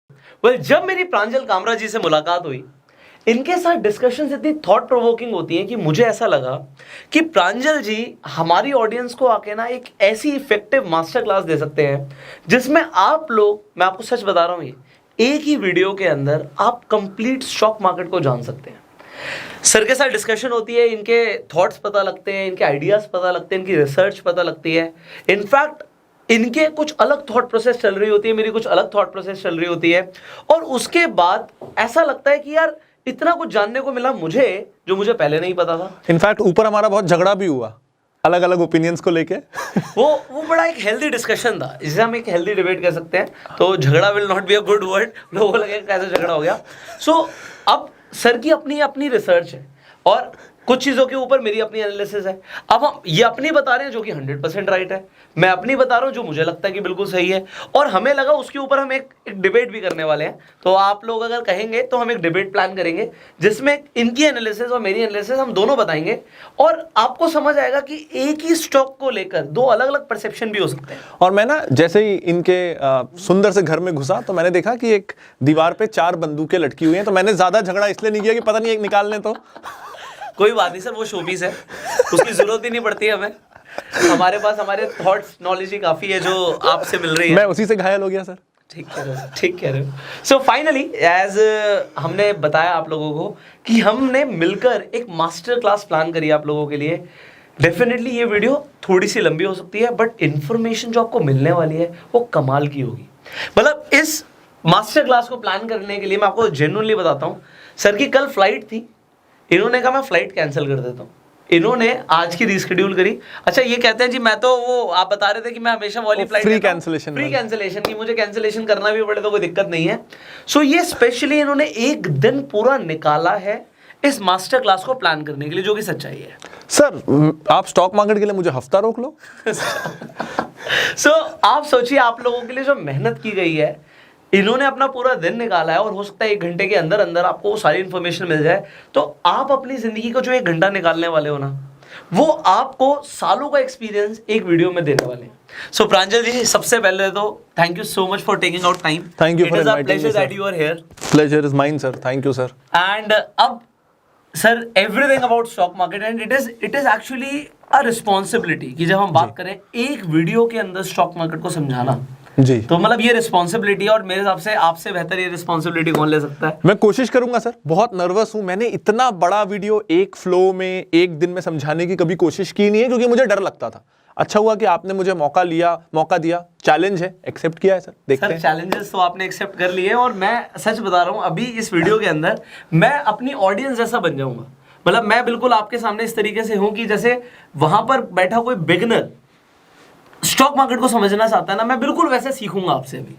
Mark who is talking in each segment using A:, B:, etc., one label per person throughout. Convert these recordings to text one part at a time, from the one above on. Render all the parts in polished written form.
A: जब मेरी प्रांजल कामरा जी से मुलाकात हुई, इनके साथ डिस्कशंस इतनी थॉट प्रोवोकिंग होती हैं कि मुझे ऐसा लगा कि प्रांजल जी हमारी ऑडियंस को आके ना एक ऐसी इफेक्टिव मास्टर क्लास दे सकते हैं जिसमें आप लोग, मैं आपको सच बता रहा हूं, ये एक ही वीडियो के अंदर आप कंप्लीट स्टॉक मार्केट को जान सकते हैं। सर के साथ डिस्कशन होती है, इनके थॉट्स पता लगते हैं, इनके आइडियाज पता लगते हैं, इनकी रिसर्च पता लगती है। इनफैक्ट इनके कुछ अलग थॉट प्रोसेस चल रही होती है, मेरी कुछ अलग थॉट प्रोसेस चल रही होती है, और उसके बाद ऐसा लगता है कि यार इतना कुछ जानने को मिला मुझे जो मुझे पहले नहीं पता था।
B: इनफैक्ट ऊपर हमारा बहुत झगड़ा भी हुआ अलग अलग ओपिनियंस को लेके।
A: वो बड़ा एक हेल्दी डिस्कशन था, जिसे हम एक हेल्दी डिबेट कह सकते हैं। तो झगड़ा will not be a good word, लोगों को लगेगा कैसे झगड़ा हो गया। सो अब सर की अपनी अपनी रिसर्च है और कुछ चीज़ों के ऊपर मेरी अपनी एनालिसिस है। अब हम ये अपनी बता रहे हैं जो कि 100% राइट है, मैं अपनी बता रहा हूँ जो मुझे लगता है कि बिल्कुल सही है, और हमें लगा उसके ऊपर हम एक डिबेट भी करने वाले हैं। तो आप लोग अगर कहेंगे तो हम एक डिबेट प्लान करेंगे जिसमें इनकी एनालिसिस और मेरी एनालिसिस हम दोनों बताएंगे, और आपको समझ आएगा कि एक ही स्टॉक को लेकर दो अलग अलग परसेप्शन भी हो सकते हैं।
B: और मैं ना जैसे ही इनके सुंदर से घर में घुसा तो मैंने देखा कि एक दीवार पे 4 बंदूकें लटकी हुई हैं, तो मैंने ज्यादा झगड़ा इसलिए नहीं किया कि पता नहीं एक निकाल लें। तो
A: कोई बात नहीं सर, वो शोपीस है, उसकी जरूरत ही नहीं पड़ती हमें। हमारे पास हमारे थॉट्स नॉलेज ही काफी है जो आपसे मिल रही है।
B: मैं उसी से घायल हो गया सर।
A: ठीक कह रहे हो, ठीक कह रहे हो। सो फाइनली एज हमने बताया आप लोगों को कि हमने मिलकर एक मास्टर क्लास प्लान करी आप लोगों के लिए। डेफिनेटली ये वीडियो थोड़ी सी लंबी हो सकती है, बट इंफॉर्मेशन जो आपको मिलने वाली है वो कमाल की होगी। मतलब इस मास्टर क्लास को प्लान करने के लिए मैं आपको जेन्युइनली बताता हूँ, सर की कल फ्लाइट थी, इन्होंने कहा मैं फ्लाइट कैंसिल कर देता हूँ, इन्होंने आज की रीशेड्यूल करी। अच्छा ये कहते हैं जी मैं तो वो आप बता रहे थे कि मैं हमेशा वाली फ्लाइट
B: फ्री कैंसिलेशन
A: की, मुझे कैंसिलेशन करना भी पड़े तो कोई दिक्कत नहीं है। सो ये स्पेशली इन्होंने एक दिन पूरा निकाला है इस मास्टर क्लास को प्लान करने के लिए, जो कि सच्चाई है।
B: सर आप स्टॉक मार्केट के लिए मुझे हफ्ता रोक लो।
A: सो आप सोचिए आप लोगों के लिए जो मेहनत की गई है, इन्होंने अपना पूरा दिन निकाला है, और हो सकता है 1 घंटे के अंदर अंदर आपको वो सारी इंफॉर्मेशन मिल जाए। तो आप अपनी जिंदगी को जो 1 घंटा निकालने वाले हो ना, वो आपको सालों का एक्सपीरियंस एक वीडियो में देने वाले हैं। सो प्रांजल जी, सबसे पहले तो thank you so much for taking out time.
B: Thank you for inviting me
A: pleasure that you are here.
B: Pleasure is mine sir, thank you sir.
A: And अब sir everything about stock market, and it is actually a responsibility कि जब हम बात करें एक video के अंदर stock market को समझाना
B: जी,
A: तो मतलब ये रिस्पॉन्सिबिलिटी, और मेरे हिसाब से आपसे बेहतर ये रिस्पॉन्सिबिलिटी कौन ले सकता है।
B: मैं कोशिश करूंगा सर, बहुत नर्वस हूं। मैंने इतना बड़ा वीडियो एक फ्लो में एक दिन में समझाने की कभी कोशिश की नहीं है, क्योंकि मुझे डर लगता था। अच्छा हुआ कि आपने मुझे मौका दिया, चैलेंज है, एक्सेप्ट किया है सर। देखते हैं।
A: चैलेंजेस तो आपने एक्सेप्ट कर लिए, और मैं सच बता रहा हूं अभी इस वीडियो के अंदर मैं अपनी ऑडियंस जैसा बन जाऊंगा। मतलब मैं बिल्कुल आपके सामने इस तरीके से हूं कि जैसे वहां पर बैठा कोई बिगिनर स्टॉक मार्केट को समझना चाहता है ना, मैं बिल्कुल वैसे सीखूंगा आपसे भी,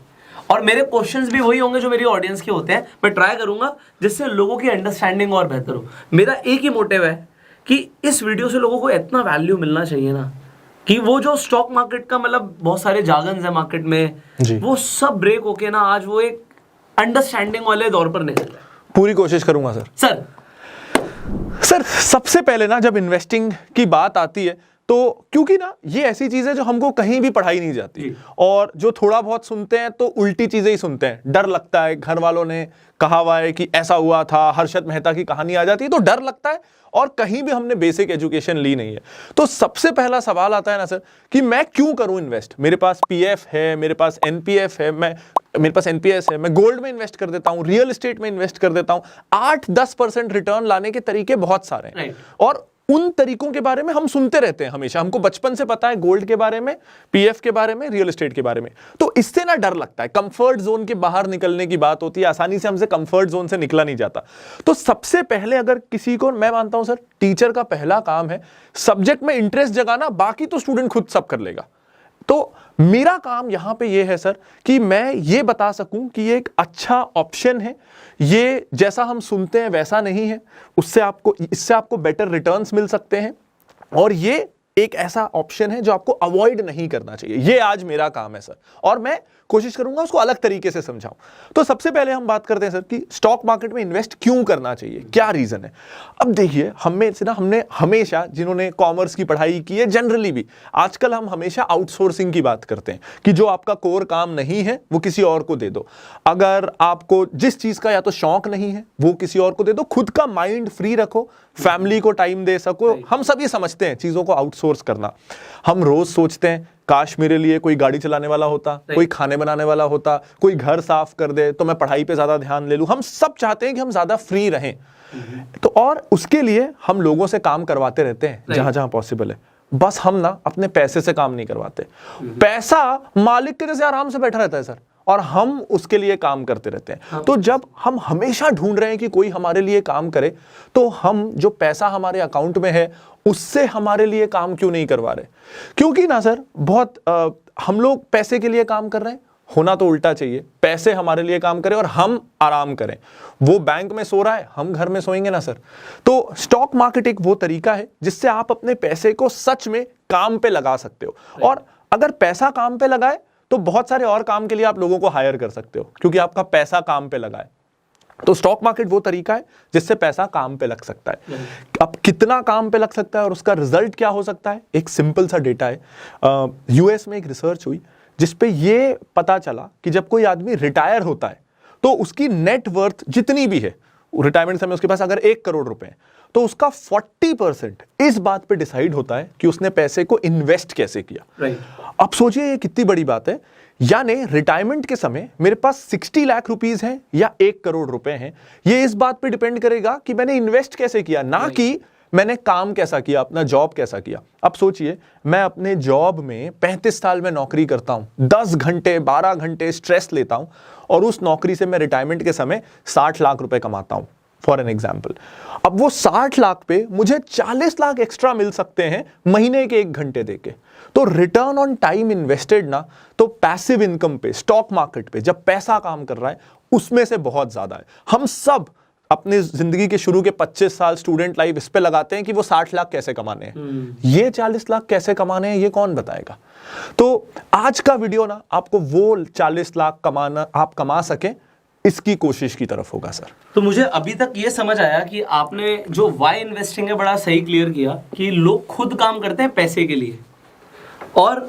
A: और मेरे क्वेश्चंस भी वही होंगे जो मेरी ऑडियंस के होते हैं। मैं ट्राई करूंगा जिससे लोगों की अंडरस्टैंडिंग और बेहतर हो। मेरा एक ही मोटिव है कि इस वीडियो से लोगों को इतना वैल्यू मिलना चाहिए ना, कि वो जो स्टॉक मार्केट का मतलब बहुत सारे जार्गन्स है मार्केट में, वो सब ब्रेक होके ना आज वो एक अंडरस्टैंडिंग वाले दौर पर निकल जाए।
B: पूरी कोशिश करूंगा सर। सर सबसे पहले ना जब इन्वेस्टिंग की बात आती है तो क्योंकि ना ये ऐसी चीज है जो हमको कहीं भी पढ़ाई नहीं जाती, और जो थोड़ा बहुत सुनते हैं तो उल्टी चीजें ही सुनते हैं। डर लगता है, घर वालों ने कहा हुआ है कि ऐसा हुआ था, हर्षद मेहता की कहानी आ जाती है तो डर लगता है, और कहीं भी हमने बेसिक एजुकेशन ली नहीं है। तो सबसे पहला सवाल आता है ना सर कि मैं क्यों करूं इन्वेस्ट। मेरे पास पीएफ है, मेरे पास एनपीएफ है, मेरे पास एनपीएस है, मैं गोल्ड में इन्वेस्ट कर देता हूं, रियल एस्टेट में इन्वेस्ट कर देता हूं। 8-10% रिटर्न लाने के तरीके बहुत सारे हैं, और उन तरीकों के बारे में हम सुनते रहते हैं हमेशा। हमको बचपन से पता है गोल्ड के बारे में, पीएफ के बारे में, रियल एस्टेट के बारे में। तो इससे ना डर लगता है, कंफर्ट जोन के बाहर निकलने की बात होती है, आसानी से हमसे कंफर्ट जोन से निकला नहीं जाता। तो सबसे पहले अगर किसी को, मैं मानता हूं सर, टीचर का पहला काम है सब्जेक्ट में इंटरेस्ट जगाना, बाकी तो स्टूडेंट खुद सब कर लेगा। तो मेरा काम यहां पे ये है सर कि मैं ये बता सकूं कि ये एक अच्छा ऑप्शन है, ये जैसा हम सुनते हैं वैसा नहीं है, इससे आपको बेटर रिटर्न्स मिल सकते हैं, और ये एक ऐसा ऑप्शन है जो आपको अवॉइड नहीं करना चाहिए। ये आज मेरा काम है सर, और मैं कोशिश करूंगा उसको अलग तरीके से समझाऊं। तो सबसे पहले हम बात करते हैं सर कि स्टॉक मार्केट में इन्वेस्ट क्यों करना चाहिए, क्या रीजन है। अब देखिए हमने हमेशा जिन्होंने कॉमर्स की पढ़ाई की है, जनरली भी आजकल हम हमेशा आउटसोर्सिंग की बात करते हैं कि जो आपका कोर काम नहीं है वो किसी और को दे दो। अगर आपको जिस चीज का या तो शौक नहीं है वो किसी और को दे दो, खुद का माइंड फ्री रखो, फैमिली को टाइम दे सको। हम सब ये समझते हैं चीजों को आउटसोर्स करना। हम रोज सोचते हैं काश मेरे लिए कोई गाड़ी चलाने वाला होता, कोई खाने बनाने वाला होता, कोई घर साफ कर दे तो मैं पढ़ाई पे ज्यादा ध्यान ले लूं। हम सब चाहते हैं कि हम ज्यादा फ्री रहें, तो और उसके लिए हम लोगों से काम करवाते रहते हैं जहां जहां पॉसिबल है। बस हम ना अपने पैसे से काम नहीं करवाते। पैसा मालिक के जैसे आराम से बैठा रहता है सर, और हम उसके लिए काम करते रहते हैं। तो जब हम हमेशा ढूंढ रहे हैं कि कोई हमारे लिए काम करे, तो हम जो पैसा हमारे अकाउंट में है उससे हमारे लिए काम क्यों नहीं करवा रहे। क्योंकि ना सर बहुत हम लोग पैसे के लिए काम कर रहे हैं, होना तो उल्टा चाहिए, पैसे हमारे लिए काम करें और हम आराम करें। वो बैंक में सो रहा है, हम घर में सोएंगे ना सर। तो स्टॉक मार्केट एक वो तरीका है जिससे आप अपने पैसे को सच में काम पे लगा सकते हो। और अगर पैसा काम पे लगाए तो बहुत सारे और काम के लिए आप लोगों को हायर कर सकते हो, क्योंकि आपका पैसा काम पे लगा है। तो स्टॉक मार्केट वो तरीका है जिससे पैसा काम पे लग सकता है। अब कितना काम पे लग सकता है और उसका रिजल्ट क्या हो सकता है, एक सिंपल सा डेटा है। यूएस में एक रिसर्च हुई जिसपे ये पता चला कि जब कोई आदमी रिटायर होता है तो उसकी नेट वर्थ जितनी भी है, रिटायरमेंट समय उसके पास अगर 1 करोड़ रुपए है, तो उसका 40% इस बात पे डिसाइड होता है कि उसने पैसे को इन्वेस्ट कैसे किया। अब सोचिए ये कितनी बड़ी बात है। यानी रिटायरमेंट के समय मेरे पास 60 लाख रुपीस हैं या 1 करोड़ रुपए हैं, ये इस बात पे डिपेंड करेगा कि मैंने इन्वेस्ट कैसे किया, ना कि मैंने काम कैसा किया, अपना जॉब कैसा किया। अब सोचिए मैं अपने जॉब में 35 साल में नौकरी करता हूं, 10 घंटे 12 घंटे स्ट्रेस लेता हूं, और उस नौकरी से मैं रिटायरमेंट के समय 60 लाख रुपए कमाता हूं फॉर एन एग्जाम्पल। अब वो 60 लाख पे मुझे 40 लाख एक्स्ट्रा मिल सकते हैं महीने के 1 घंटे देके। तो रिटर्न ऑन टाइम इन्वेस्टेड ना, तो पैसिव इनकम पे, स्टॉक मार्केट पे जब पैसा काम कर रहा है उसमें से बहुत ज्यादा है। हम सब अपनी जिंदगी के शुरू के 25 साल स्टूडेंट लाइफ इस पे लगाते हैं कि वो 60 लाख कैसे कमाने हैं, ये 40 लाख कैसे कमाने हैं ये कौन बताएगा। तो आज का वीडियो ना आपको वो 40 लाख कमाना आप कमा सके इसकी कोशिश की तरफ होगा सर।
A: तो मुझे अभी तक ये समझ आया कि आपने जो वाई इन्वेस्टिंग है बड़ा सही क्लियर किया कि लोग खुद काम करते हैं पैसे के लिए, और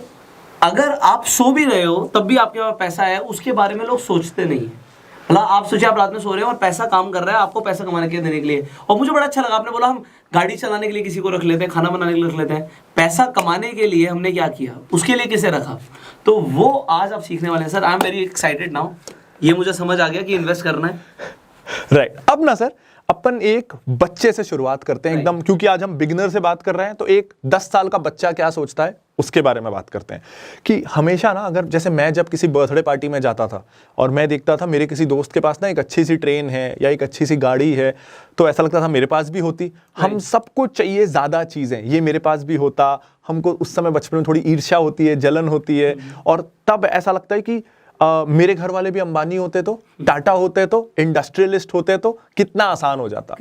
A: अगर आप सो भी रहे हो तब भी आपके पास पैसा है, उसके बारे में लोग सोचते नहीं है। मतलब आप सोचिए आप रात में सो रहे हो और पैसा काम कर रहा है आपको पैसा कमाने के देने के लिए। और मुझे बड़ा अच्छा लगा आपने बोला हम गाड़ी चलाने के लिए किसी को रख लेते हैं, खाना बनाने के लिए रख लेते हैं, पैसा कमाने के लिए हमने क्या किया, उसके लिए किसे रखा, तो वो आज आप सीखने वाले हैं sir. I am very excited now. ये मुझे समझ आ गया कि इन्वेस्ट करना है।
B: राइट अब ना सर अपन एक बच्चे से शुरुआत करते हैं एकदम, क्योंकि आज हम बिगिनर से बात कर रहे हैं। तो एक 10 साल का बच्चा क्या सोचता है उसके बारे में बात करते हैं। कि हमेशा ना अगर जैसे मैं जब किसी बर्थडे पार्टी में जाता था और मैं देखता था मेरे किसी दोस्त के पास ना एक अच्छी सी ट्रेन है या एक अच्छी सी गाड़ी है, तो ऐसा लगता था मेरे पास भी होती। हम सबको चाहिए ज्यादा चीजें, ये मेरे पास भी होता। हमको उस समय बचपन में थोड़ी ईर्ष्या होती है, जलन होती है, और तब ऐसा लगता है कि मेरे घर वाले भी अंबानी होते तो, टाटा होते तो, इंडस्ट्रियलिस्ट होते तो कितना आसान हो जाता।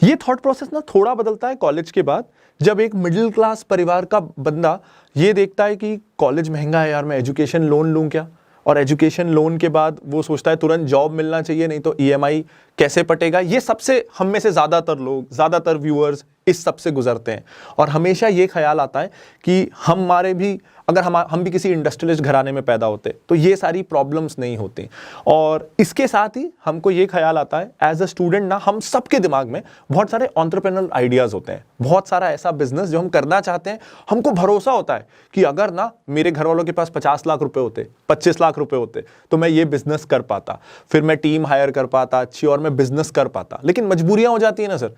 B: ये थॉट प्रोसेस ना थोड़ा बदलता है कॉलेज के बाद, जब एक मिडिल क्लास परिवार का बंदा ये देखता है कि कॉलेज महंगा है यार, मैं एजुकेशन लोन लूं क्या, और एजुकेशन लोन के बाद वो सोचता है तुरंत जॉब मिलना चाहिए, नहीं तो ईएमआई कैसे पटेगा। ये सबसे हम में से ज़्यादातर लोग, ज़्यादातर व्यूअर्स इस सब से गुजरते हैं, और हमेशा ये ख्याल आता है कि हमारे भी अगर हम भी किसी इंडस्ट्रियलिस्ट घराने में पैदा होते तो ये सारी प्रॉब्लम्स नहीं होती। और इसके साथ ही हमको ये ख्याल आता है एज अ स्टूडेंट ना, हम सबके दिमाग में बहुत सारे एंटरप्रेन्योरल आइडियाज होते हैं, बहुत सारा ऐसा बिजनेस जो हम करना चाहते हैं। हमको भरोसा होता है कि अगर ना मेरे घर वालों के पास 50 लाख रुपए होते, 25 लाख रुपए होते, तो मैं ये बिजनेस कर पाता, फिर मैं टीम हायर कर पाता अच्छी, और मैं बिजनेस कर पाता। लेकिन मजबूरियां हो जाती है ना सर,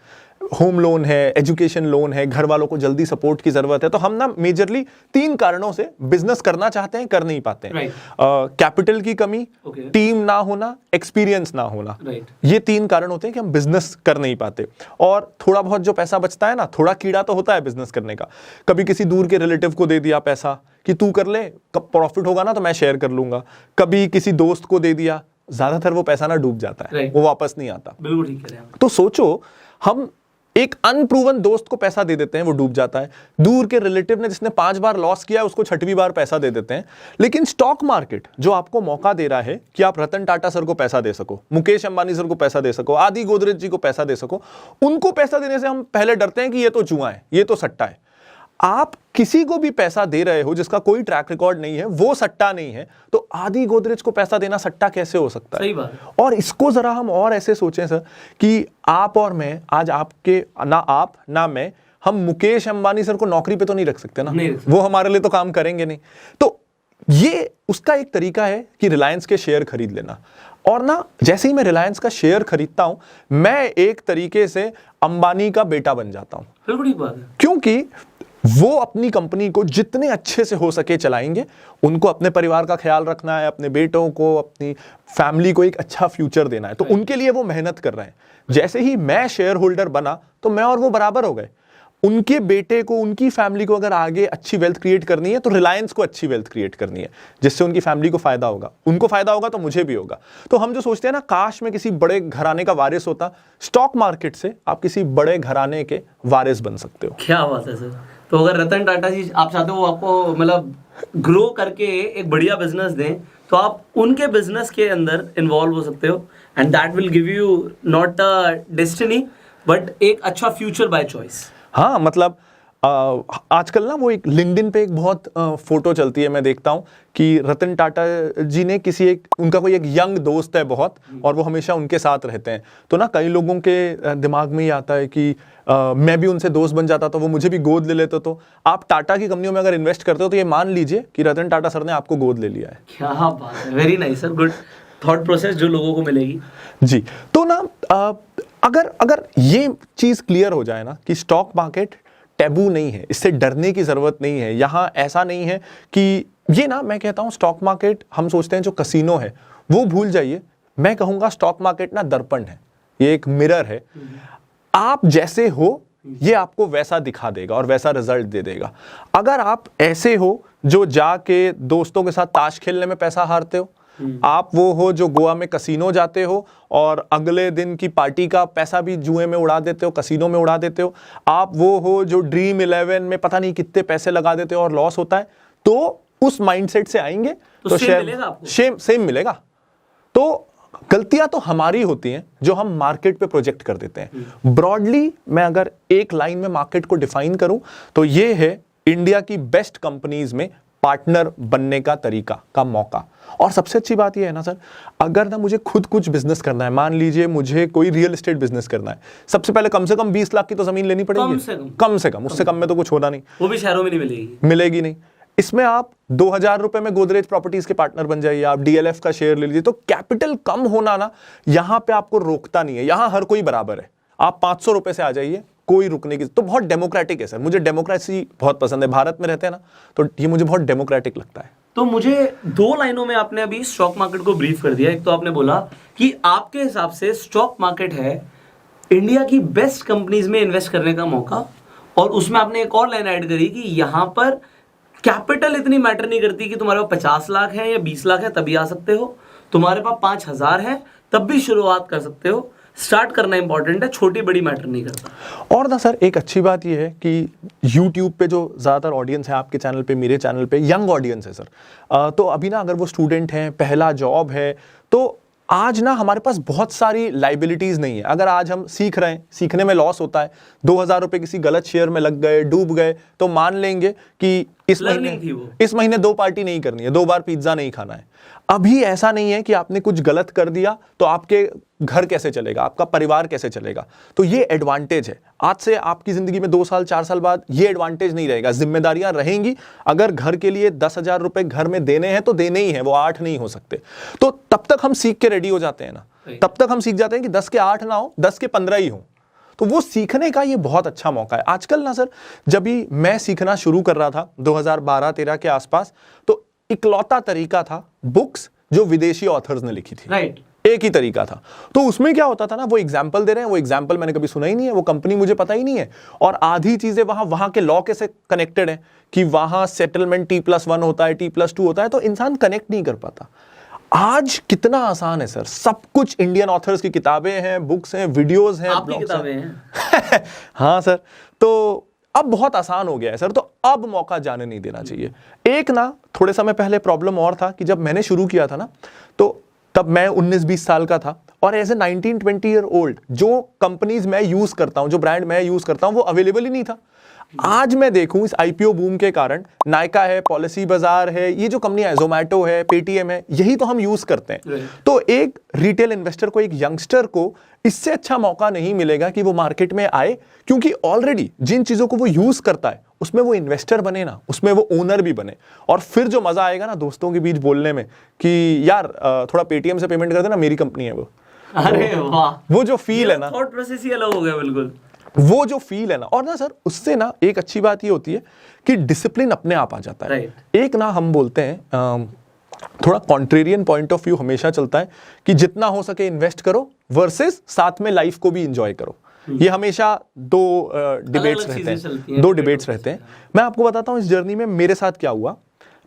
B: होम लोन है, एजुकेशन लोन है, घर वालों को जल्दी सपोर्ट की जरूरत है, तो हम ना मेजरली 3 कारणों से बिजनेस करना चाहते हैं, कर नहीं पाते हैं। कैपिटल की कमी, टीम ना होना, एक्सपीरियंस ना होना, ये 3 कारण होते हैं कि हम बिजनेस कर नहीं पाते। और थोड़ा बहुत जो पैसा बचता है ना, थोड़ा कीड़ा तो होता है बिजनेस करने का। कभी किसी दूर के रिलेटिव को दे दिया पैसा कि तू कर ले, कब प्रॉफिट होगा ना तो मैं शेयर कर लूंगा। कभी किसी दोस्त को दे दिया, ज्यादातर वो पैसा ना डूब जाता है, वो वापस नहीं आता।
A: बिल्कुल ठीक कह रहे हैं।
B: तो सोचो हम एक अनप्रूवन दोस्त को पैसा दे देते हैं, वो डूब जाता है। दूर के रिलेटिव ने जिसने 5 बार लॉस किया है उसको 6वीं बार पैसा दे देते हैं। लेकिन स्टॉक मार्केट जो आपको मौका दे रहा है कि आप रतन टाटा सर को पैसा दे सको, मुकेश अंबानी सर को पैसा दे सको, आदि गोदरेज जी को पैसा दे सको, उनको पैसा देने से हम पहले डरते हैं कि ये तो जुआ है, ये तो सट्टा है। आप किसी को भी पैसा दे रहे हो जिसका कोई ट्रैक रिकॉर्ड नहीं है, वो सट्टा नहीं है, तो आदि गोदरेज को पैसा देना सट्टा कैसे हो सकता है?
A: सही बात है।
B: और इसको जरा हम और ऐसे सोचें सर कि आप और मैं आज आपके ना आप ना मैं, हम मुकेश अंबानी सर को नौकरी पे तो नहीं रख सकते ना, वो हमारे लिए तो काम करेंगे नहीं। तो ये उसका एक तरीका है कि रिलायंस के शेयर खरीद लेना। और ना जैसे ही मैं रिलायंस का शेयर खरीदता हूं, मैं एक तरीके से अंबानी का बेटा बन जाता हूं।
A: बिल्कुल ठीक बात है।
B: क्योंकि वो अपनी कंपनी को जितने अच्छे से हो सके चलाएंगे, उनको अपने परिवार का ख्याल रखना है, अपने बेटों को, अपनी फैमिली को एक अच्छा फ्यूचर देना है, तो उनके लिए वो मेहनत कर रहे हैं। जैसे ही मैं शेयर होल्डर बना तो मैं और वो बराबर हो गए। उनके बेटे को, उनकी फैमिली को अगर आगे अच्छी वेल्थ क्रिएट करनी है तो रिलायंस को अच्छी वेल्थ क्रिएट करनी है, जिससे उनकी फैमिली को फायदा होगा, उनको फायदा होगा तो मुझे भी होगा। तो हम जो सोचते हैं ना, काश मैं किसी बड़े घराने का वारिस होता, स्टॉक मार्केट से आप किसी बड़े घराने के वारिस बन सकते हो।
A: क्या बात है सर। तो अगर रतन टाटा जी आप चाहते हो आपको मतलब ग्रो करके एक बढ़िया बिजनेस दें, तो आप उनके बिजनेस के अंदर इन्वॉल्व हो सकते हो, and that will give you not a destiny but एक अच्छा फ्यूचर बाय चॉइस।
B: हाँ, मतलब आजकल ना वो एक लिंक्डइन पे एक बहुत फोटो चलती है, मैं देखता हूँ कि रतन टाटा जी ने उनका कोई एक यंग दोस्त है बहुत, और वो हमेशा उनके साथ रहते हैं। तो ना कई लोगों के दिमाग में ही आता है कि मैं भी उनसे दोस्त बन जाता तो वो मुझे भी गोद ले लेते। तो आप टाटा की कंपनियों में अगर इन्वेस्ट करते हो तो ये मान लीजिए कि रतन टाटा सर ने आपको गोद ले लिया है।
A: क्या बात है, very nice sir, good thought process जो लोगों को मिलेगी
B: जी। तो ना अगर ये चीज क्लियर हो जाए ना कि स्टॉक मार्केट टैबू नहीं है, इससे डरने की जरूरत नहीं है। यहाँ ऐसा नहीं है कि ये ना, मैं कहता हूँ स्टॉक मार्केट, हम सोचते हैं जो कसिनो है वो भूल जाइए। मैं कहूँगा स्टॉक मार्केट ना दर्पण है, ये एक मिरर है। आप जैसे हो ये आपको वैसा दिखा देगा और वैसा रिजल्ट दे देगा। अगर आप ऐसे हो जो जाके दोस्तों के साथ ताश खेलने में पैसा हारते हो, आप वो हो जो गोवा में कसिनो जाते हो और अगले दिन की पार्टी का पैसा भी जुए में उड़ा देते हो, कसिनो में उड़ा देते हो, आप वो हो जो ड्रीम 11 में पता नहीं कितने पैसे लगा देते हो और लॉस होता है, तो उस माइंडसेट से आएंगे तो सेम मिलेगा। तो गलतियां तो हमारी होती हैं जो हम मार्केट पे प्रोजेक्ट कर देते हैं। ब्रॉडली मैं अगर एक लाइन में मार्केट को डिफाइन करूं तो ये है इंडिया की बेस्ट कंपनीज में पार्टनर बनने का तरीका का मौका। और सबसे अच्छी बात यह है ना सर, अगर ना मुझे खुद कुछ बिजनेस करना है, मान लीजिए मुझे कोई रियल एस्टेट बिजनेस करना है, सबसे पहले कम से कम 20 लाख की तो जमीन लेनी पड़ेगी, कम से कम। उससे कम में तो कुछ होना नहीं,
A: वो भी शहरों में नहीं
B: मिलेगी नहीं। इसमें आप 2000 रुपए में गोदरेज प्रॉपर्टीज के पार्टनर बन जाइए, आप डीएलएफ का शेयर ले लीजिए। तो कैपिटल कम होना ना यहाँ पे आपको रोकता नहीं है, यहाँ हर कोई बराबर है। आप 500 रुपए से आ जाइए, कोई रुकने की, तो बहुत डेमोक्रेटिक है सर। मुझे डेमोक्रेसी बहुत पसंद है, भारत में रहते हैं ना, तो ये मुझे बहुत डेमोक्रेटिक लगता है।
A: तो मुझे 2 लाइनों में आपने अभी स्टॉक मार्केट को ब्रीफ कर दिया। एक तो आपने बोला कि आपके हिसाब से स्टॉक मार्केट है इंडिया की बेस्ट कंपनीज में इन्वेस्ट करने का मौका, और उसमें आपने एक और लाइन ऐड करी कि यहाँ पर कैपिटल इतनी मैटर नहीं करती कि तुम्हारे पास 50 लाख है या 20 लाख है तभी आ सकते हो, तुम्हारे पास 5000 है तब भी शुरुआत कर सकते हो। स्टार्ट करना इंपॉर्टेंट है, छोटी बड़ी मैटर नहीं करता।
B: और ना सर एक अच्छी बात यह है कि YouTube पे जो ज़्यादातर ऑडियंस है आपके चैनल पे, मेरे चैनल पे यंग ऑडियंस है सर। तो अभी ना अगर वो स्टूडेंट हैं, पहला जॉब है, तो आज ना हमारे पास बहुत सारी लाइबिलिटीज़ नहीं है। अगर आज हम सीख रहे हैं, सीखने में लॉस होता है, 2000 रुपये किसी गलत शेयर में लग गए, डूब गए, तो मान लेंगे कि इस महीने 2 पार्टी नहीं करनी है, 2 बार पिज्ज़ा नहीं खाना है। अभी ऐसा नहीं है कि आपने कुछ गलत कर दिया तो आपके घर कैसे चलेगा, आपका परिवार कैसे चलेगा। तो ये एडवांटेज है। आज से आपकी जिंदगी में 2 साल 4 साल बाद ये एडवांटेज नहीं रहेगा, जिम्मेदारियां रहेंगी। अगर घर के लिए 10,000 रुपए घर में देने हैं तो देने ही है, वो 8 नहीं हो सकते। तो तब तक हम सीख के रेडी हो जाते हैं ना, तब तक हम सीख जाते हैं कि 10 के 8 ना हो, 10 के 15 ही हो। तो वो सीखने का ये बहुत अच्छा मौका है। आजकल ना सर, जब भी मैं सीखना शुरू कर रहा था 2012-13 के आसपास, तो इकलौता तरीका था बुक्स जो विदेशी ऑथर्स ने लिखी थी,
A: राइट।
B: एक ही तरीका था। तो उसमें क्या होता था ना, वो एग्जाम्पल दे रहे हैं, वो एग्जाम्पल मैंने कभी सुना ही नहीं है, वो कंपनी मुझे पता ही नहीं है, और आधी चीजें वहां के लॉ के से कनेक्टेड है कि वहां सेटलमेंट T+1 होता है, T+2 होता है, तो इंसान कनेक्ट नहीं कर पाता। आज कितना आसान है सर, सब कुछ इंडियन ऑथर्स की किताबें हैं, बुक्स हैं, वीडियोस हैं,
A: आपकी किताबें हैं।
B: हाँ सर, तो अब बहुत आसान हो गया है सर, तो अब मौका जाने नहीं देना चाहिए। एक ना थोड़े समय पहले प्रॉब्लम और था कि जब मैंने शुरू किया था ना, तो तब मैं 19-20 साल का था और एज ए 19-20 ईयर ओल्ड जो कंपनीज मैं यूज करता हूं, जो ब्रांड मैं यूज करता हूं, वो अवेलेबल ही नहीं था। आज मैं देखूं इस आईपीओ बूम के कारण नायका है, पॉलिसी बाजार है, ये जो कंपनियां है, जोमैटो है, पेटीएम है, यही तो हम यूज करते हैं। तो एक रिटेल इन्वेस्टर को, एक यंगस्टर को इससे अच्छा मौका नहीं मिलेगा कि वो मार्केट में आए, क्योंकि ऑलरेडी जिन चीजों को वो यूज करता है उसमें वो इन्वेस्टर बने ना, उसमें वो ओनर भी बने। और फिर जो मजा आएगा ना दोस्तों के बीच बोलने में कि यार थोड़ा पेटीएम से पेमेंट कर देना, मेरी कंपनी है वो।
A: अरे वाह,
B: वो जो फील है ना,
A: थॉट प्रोसेस ही अलग हो गया बिल्कुल।
B: वो जो फील है ना, और ना सर उससे ना एक अच्छी बात ये होती है कि डिसिप्लिन अपने आप आ जाता है। एक ना हम बोलते हैं थोड़ा कॉन्ट्रेरियन पॉइंट ऑफ व्यू हमेशा चलता है कि जितना हो सके इन्वेस्ट करो वर्सेस साथ में लाइफ को भी इंजॉय करो। ये हमेशा दो डिबेट्स रहते हैं। मैं आपको बताता हूं इस जर्नी में मेरे साथ क्या हुआ।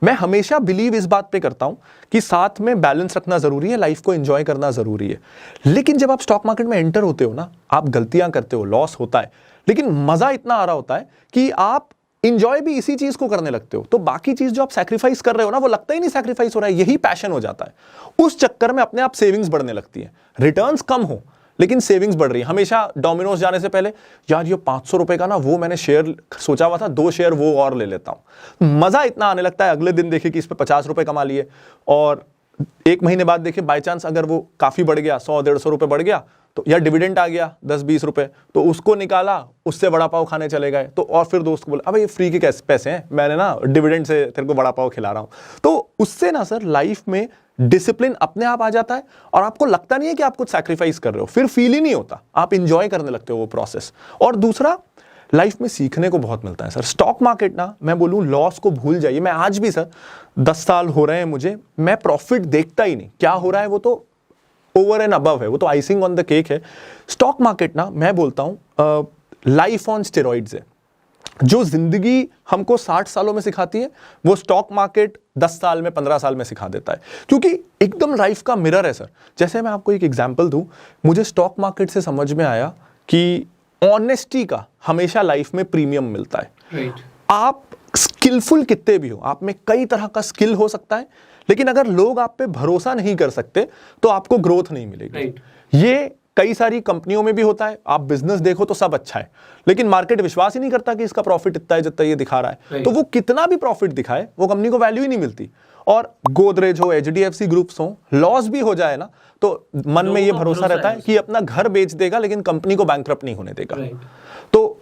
B: मैं हमेशा बिलीव इस बात पे करता हूं कि साथ में बैलेंस रखना जरूरी है, लाइफ को एंजॉय करना जरूरी है। लेकिन जब आप स्टॉक मार्केट में एंटर होते हो ना, आप गलतियां करते हो, लॉस होता है, लेकिन मजा इतना आ रहा होता है कि आप इंजॉय भी इसी चीज को करने लगते हो। तो बाकी चीज जो आप सैक्रिफाइस कर रहे हो ना, वो लगता ही नहीं सैक्रिफाइस हो रहा है, यही पैशन हो जाता है। उस चक्कर में अपने आप सेविंग्स बढ़ने लगती है, रिटर्न्स कम हो लेकिन सेविंग्स बढ़ रही है। हमेशा डोमिनोज जाने से पहले यार ये 500 रुपए का ना वो मैंने शेयर सोचा हुआ था, 2 शेयर वो और ले लेता हूं। मजा इतना आने लगता है, अगले दिन देखे कि इस पे 50 रुपए कमा लिए, और 1 महीने बाद देखे बाय चांस अगर वो काफी बढ़ गया, 100-150 रुपए बढ़ गया, तो या डिविडेंड आ गया 10-20 रुपए, तो उसको निकाला, उससे वड़ा पाव खाने चले गए। तो और फिर दोस्त को बोला अबे ये फ्री के कैसे पैसे हैं, मैंने ना डिविडेंड से तेरे को वड़ा पाव खिला रहा हूं। तो उससे ना सर लाइफ में डिसिप्लिन अपने आप आ जाता है और आपको लगता नहीं है कि आप कुछ सैक्रिफाइस कर रहे हो, फिर फील ही नहीं होता, आप इंजॉय करने लगते हो वो प्रोसेस। और दूसरा, लाइफ में सीखने को बहुत मिलता है सर। स्टॉक मार्केट ना, मैं बोलूं लॉस को भूल जाइए। मैं आज भी सर 10 साल हो रहे हैं मुझे, मैं प्रॉफिट देखता ही नहीं, क्या हो रहा है वो तो ओवर एंड अबव है, वो तो आइसिंग ऑन द केक है। स्टॉक मार्केट ना, मैं बोलता हूं लाइफ ऑन स्टेरॉइड्स है। जो जिंदगी हमको 60 सालों में सिखाती है, वो स्टॉक मार्केट 10 साल में, 15 साल में सिखा देता है, क्योंकि एकदम लाइफ का मिरर है सर। जैसे मैं आपको एक एग्जांपल दूं, मुझे स्टॉक मार्केट से समझ में आया कि ऑनेस्टी का हमेशा लाइफ में प्रीमियम मिलता है। आप स्किलफुल कितने भी हो, आप में कई तरह का स्किल हो सकता है, लेकिन अगर लोग आप पे भरोसा नहीं कर सकते तो आपको ग्रोथ नहीं मिलेगी। ये कई सारी कंपनियों में भी होता है। आप बिजनेस देखो तो सब अच्छा है, लेकिन मार्केट विश्वास ही नहीं करता कि इसका प्रॉफिट इतना है जितना ये दिखा रहा है, तो वो कितना भी प्रॉफिट दिखाए, वो कंपनी को वैल्यू ही नहीं मिलती। और गोदरेज हो, एचडीएफसी ग्रुप्स हो, लॉस भी हो जाए ना, तो मन में ये भरोसा रहता है कि अपना घर बेच देगा लेकिन कंपनी को बैंकरप्ट नहीं होने देगा। तो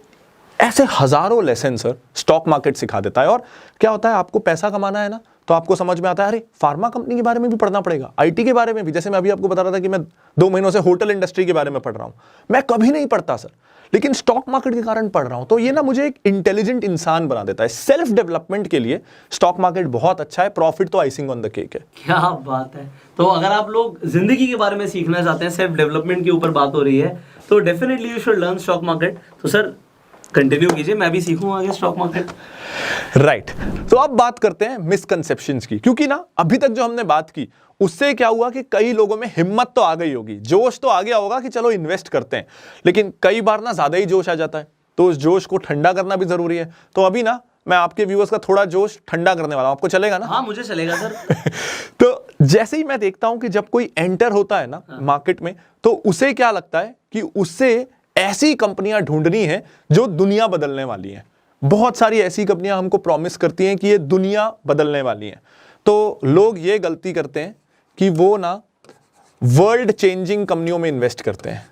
B: ऐसे हजारों लेसन सर स्टॉक मार्केट सिखा देता है। और क्या होता है, आपको पैसा कमाना है ना, तो आपको समझ में आता है अरे फार्मा कंपनी के बारे में भी पढ़ना पड़ेगा, आईटी के बारे में भी। जैसे मैं अभी आपको बता रहा था कि मैं 2 महीनों से होटल इंडस्ट्री के बारे में पढ़ रहा हूं, मैं कभी नहीं पढ़ता सर, लेकिन स्टॉक मार्केट के कारण पढ़ रहा हूं। तो ये ना मुझे एक इंटेलिजेंट इंसान बना देता है। सेल्फ डेवलपमेंट के लिए स्टॉक मार्केट बहुत अच्छा है, प्रॉफिट तो आइसिंग ऑन द केक है।
A: क्या बात है। तो अगर आप लोग जिंदगी के बारे में सीखना चाहते हैं, सेल्फ डेवलपमेंट के ऊपर बात हो रही है, तो definitely you should learn stock market. तो सर कंटिन्यू कीजिए, मैं भी सीखूंगा आगे स्टॉक मार्केट।
B: राइट। तो अब बात करते हैं मिसकंसेप्शंस की, क्योंकि ना अभी तक जो हमने बात की उससे क्या हुआ कि कई लोगों में हिम्मत तो आ गई होगी, जोश तो आ गया होगा कि चलो इन्वेस्ट करते हैं, लेकिन कई बार ना ज्यादा ही जोश आ जाता है, तो उस जोश को ठंडा करना भी जरूरी है। तो अभी ना मैं आपके व्यूअर्स का थोड़ा जोश ठंडा करने वाला हूं, आपको चलेगा ना?
A: हाँ मुझे चलेगा सर।
B: तो जैसे ही मैं देखता हूं कि जब कोई एंटर होता है ना मार्केट में, तो उसे क्या लगता है कि उससे ऐसी कंपनियां ढूंढनी है जो दुनिया बदलने वाली हैं। बहुत सारी ऐसी कंपनियां हमको प्रॉमिस करती हैं कि ये दुनिया बदलने वाली हैं। तो लोग ये गलती करते हैं कि वो ना वर्ल्ड चेंजिंग कंपनियों में इन्वेस्ट करते हैं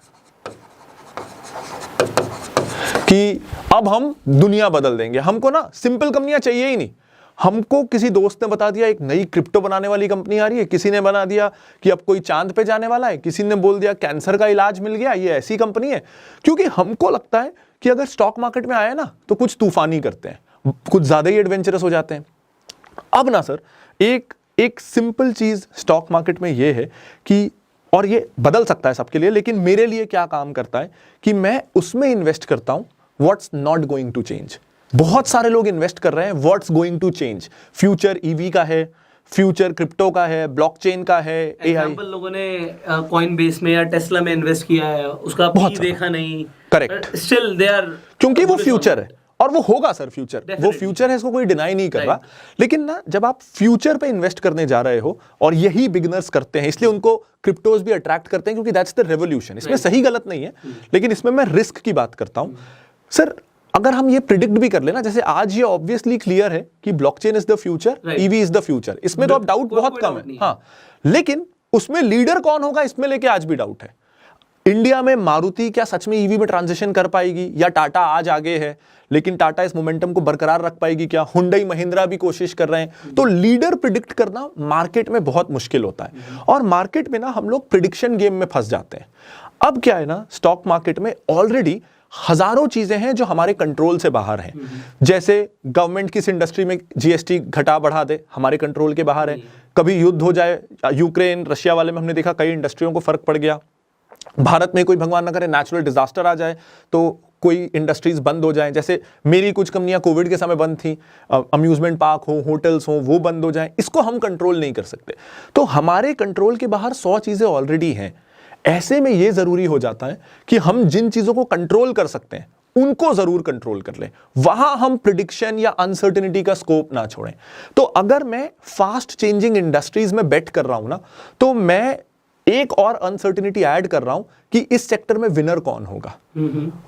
B: कि अब हम दुनिया बदल देंगे। हमको ना सिंपल कंपनियां चाहिए ही नहीं। हमको किसी दोस्त ने बता दिया एक नई क्रिप्टो बनाने वाली कंपनी आ रही है, किसी ने बना दिया कि अब कोई चांद पे जाने वाला है, किसी ने बोल दिया कैंसर का इलाज मिल गया, ये ऐसी कंपनी है। क्योंकि हमको लगता है कि अगर स्टॉक मार्केट में आए ना तो कुछ तूफानी करते हैं, कुछ ज्यादा ही एडवेंचरस हो जाते हैं। अब ना सर एक सिंपल चीज स्टॉक मार्केट में ये है कि, और ये बदल सकता है सबके लिए, लेकिन मेरे लिए क्या काम करता है कि मैं उसमें इन्वेस्ट करता हूं what's not going to change. बहुत सारे लोग इन्वेस्ट कर रहे हैं what's going to change. Future EV का है, फ्यूचर क्रिप्टो का है, ब्लॉकचेन का है, एआई।
A: लोगों ने कॉइनबेस में या टेस्ला में इन्वेस्ट किया है, उसका पी देखा नहीं,
B: करेक्ट,
A: स्टिल दे आर,
B: क्योंकि वो फ्यूचर है और वो होगा सर, फ्यूचर वो फ्यूचर है, इसको कोई डिनाई नहीं कर रहा। लेकिन ना जब आप फ्यूचर पे इन्वेस्ट करने जा रहे हो, और यही बिगिनर्स करते हैं, इसलिए उनको क्रिप्टोज भी अट्रैक्ट करते हैं, क्योंकि दैट्स द रेवोल्यूशन। इसमें सही गलत नहीं है, लेकिन इसमें मैं रिस्क की बात करता हूं सर। अगर हम ये प्रिडिक्ट भी कर लेना, जैसे आज ये ऑब्वियसली क्लियर है कि blockchain is the future, EV is the future, इसमें तो अब डाउट बहुत कम है। हाँ, लेकिन उसमें लीडर कौन होगा, इसमें लेके आज भी डाउट है। इंडिया में मारुति क्या सच में ईवी में ट्रांजिशन कर पाएगी, या टाटा आज आगे है लेकिन टाटा इस मोमेंटम को बरकरार रख पाएगी क्या? हुंडई महिंद्रा भी कोशिश कर रहे हैं। तो लीडर प्रिडिक्ट करना मार्केट में बहुत मुश्किल होता है, और मार्केट में ना हम लोग प्रिडिक्शन गेम में फंस जाते हैं। अब क्या है ना, स्टॉक मार्केट में ऑलरेडी हजारों चीजें हैं जो हमारे कंट्रोल से बाहर हैं। जैसे गवर्नमेंट किस इंडस्ट्री में जीएसटी घटा बढ़ा दे, हमारे कंट्रोल के बाहर है। कभी युद्ध हो जाए, यूक्रेन रशिया वाले में हमने देखा कई इंडस्ट्रियों को फर्क पड़ गया। भारत में कोई भगवान ना करे नेचुरल डिजास्टर आ जाए तो कोई इंडस्ट्रीज बंद हो जाएं। जैसे मेरी कुछ कंपनियां कोविड के समय बंद थी, अम्यूजमेंट पार्क हो, होटल्स हो, वो बंद हो जाएं, इसको हम कंट्रोल नहीं कर सकते। तो हमारे कंट्रोल के बाहर 100 चीजें ऑलरेडी हैं। ऐसे में ये जरूरी हो जाता है कि हम जिन चीजों को कंट्रोल कर सकते हैं उनको जरूर कंट्रोल कर लें, वहां हम प्रिडिक्शन या अनसर्टेनिटी का स्कोप ना छोड़ें। तो अगर मैं फास्ट चेंजिंग इंडस्ट्रीज में बेट कर रहा हूं ना, तो मैं एक और अनसर्टेनिटी ऐड कर रहा हूं कि इस सेक्टर में विनर कौन होगा।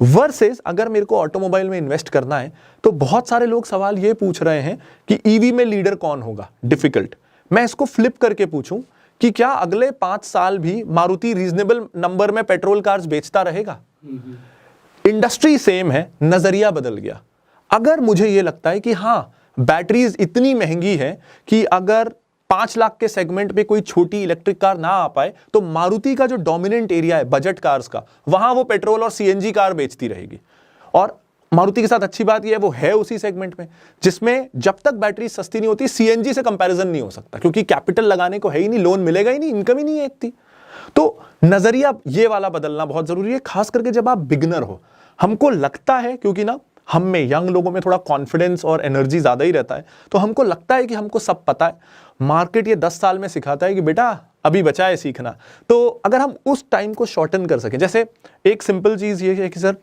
B: वर्सेस अगर मेरे को ऑटोमोबाइल में इन्वेस्ट करना है, तो बहुत सारे लोग सवाल ये पूछ रहे हैं कि ईवी में लीडर कौन होगा। डिफिकल्ट। मैं इसको फ्लिप करके पूछूं कि क्या अगले 5 साल भी मारुति रीजनेबल नंबर में पेट्रोल कार्स बेचता रहेगा? इंडस्ट्री सेम है, नजरिया बदल गया। अगर मुझे यह लगता है कि हां, बैटरीज इतनी महंगी है कि अगर 5 लाख के सेगमेंट पे कोई छोटी इलेक्ट्रिक कार ना आ पाए, तो मारुति का जो डोमिनेंट एरिया है बजट कार्स का, वहां वो पेट्रोल और सीएनजी कार बेचती रहेगी। और मारुति के साथ अच्छी बात यह है, वो है उसी सेगमेंट में जिसमें जब तक बैटरी सस्ती नहीं होती, सीएनजी से कंपैरिजन नहीं हो सकता, क्योंकि कैपिटल लगाने को है ही नहीं, लोन मिलेगा ही नहीं, इनकम ही नहीं है इतनी। तो नजरिया ये वाला बदलना बहुत जरूरी है, खास करके जब आप बिगिनर हो। हमको लगता है, क्योंकि ना हम में, यंग लोगों में थोड़ा कॉन्फिडेंस और एनर्जी ज्यादा ही रहता है, तो हमको लगता है कि हमको सब पता है। मार्केट ये 10 साल में सिखाता है कि बेटा अभी बचा है सीखना। तो अगर हम उस टाइम को शॉर्टन कर सकें, जैसे एक सिंपल चीज ये है कि सर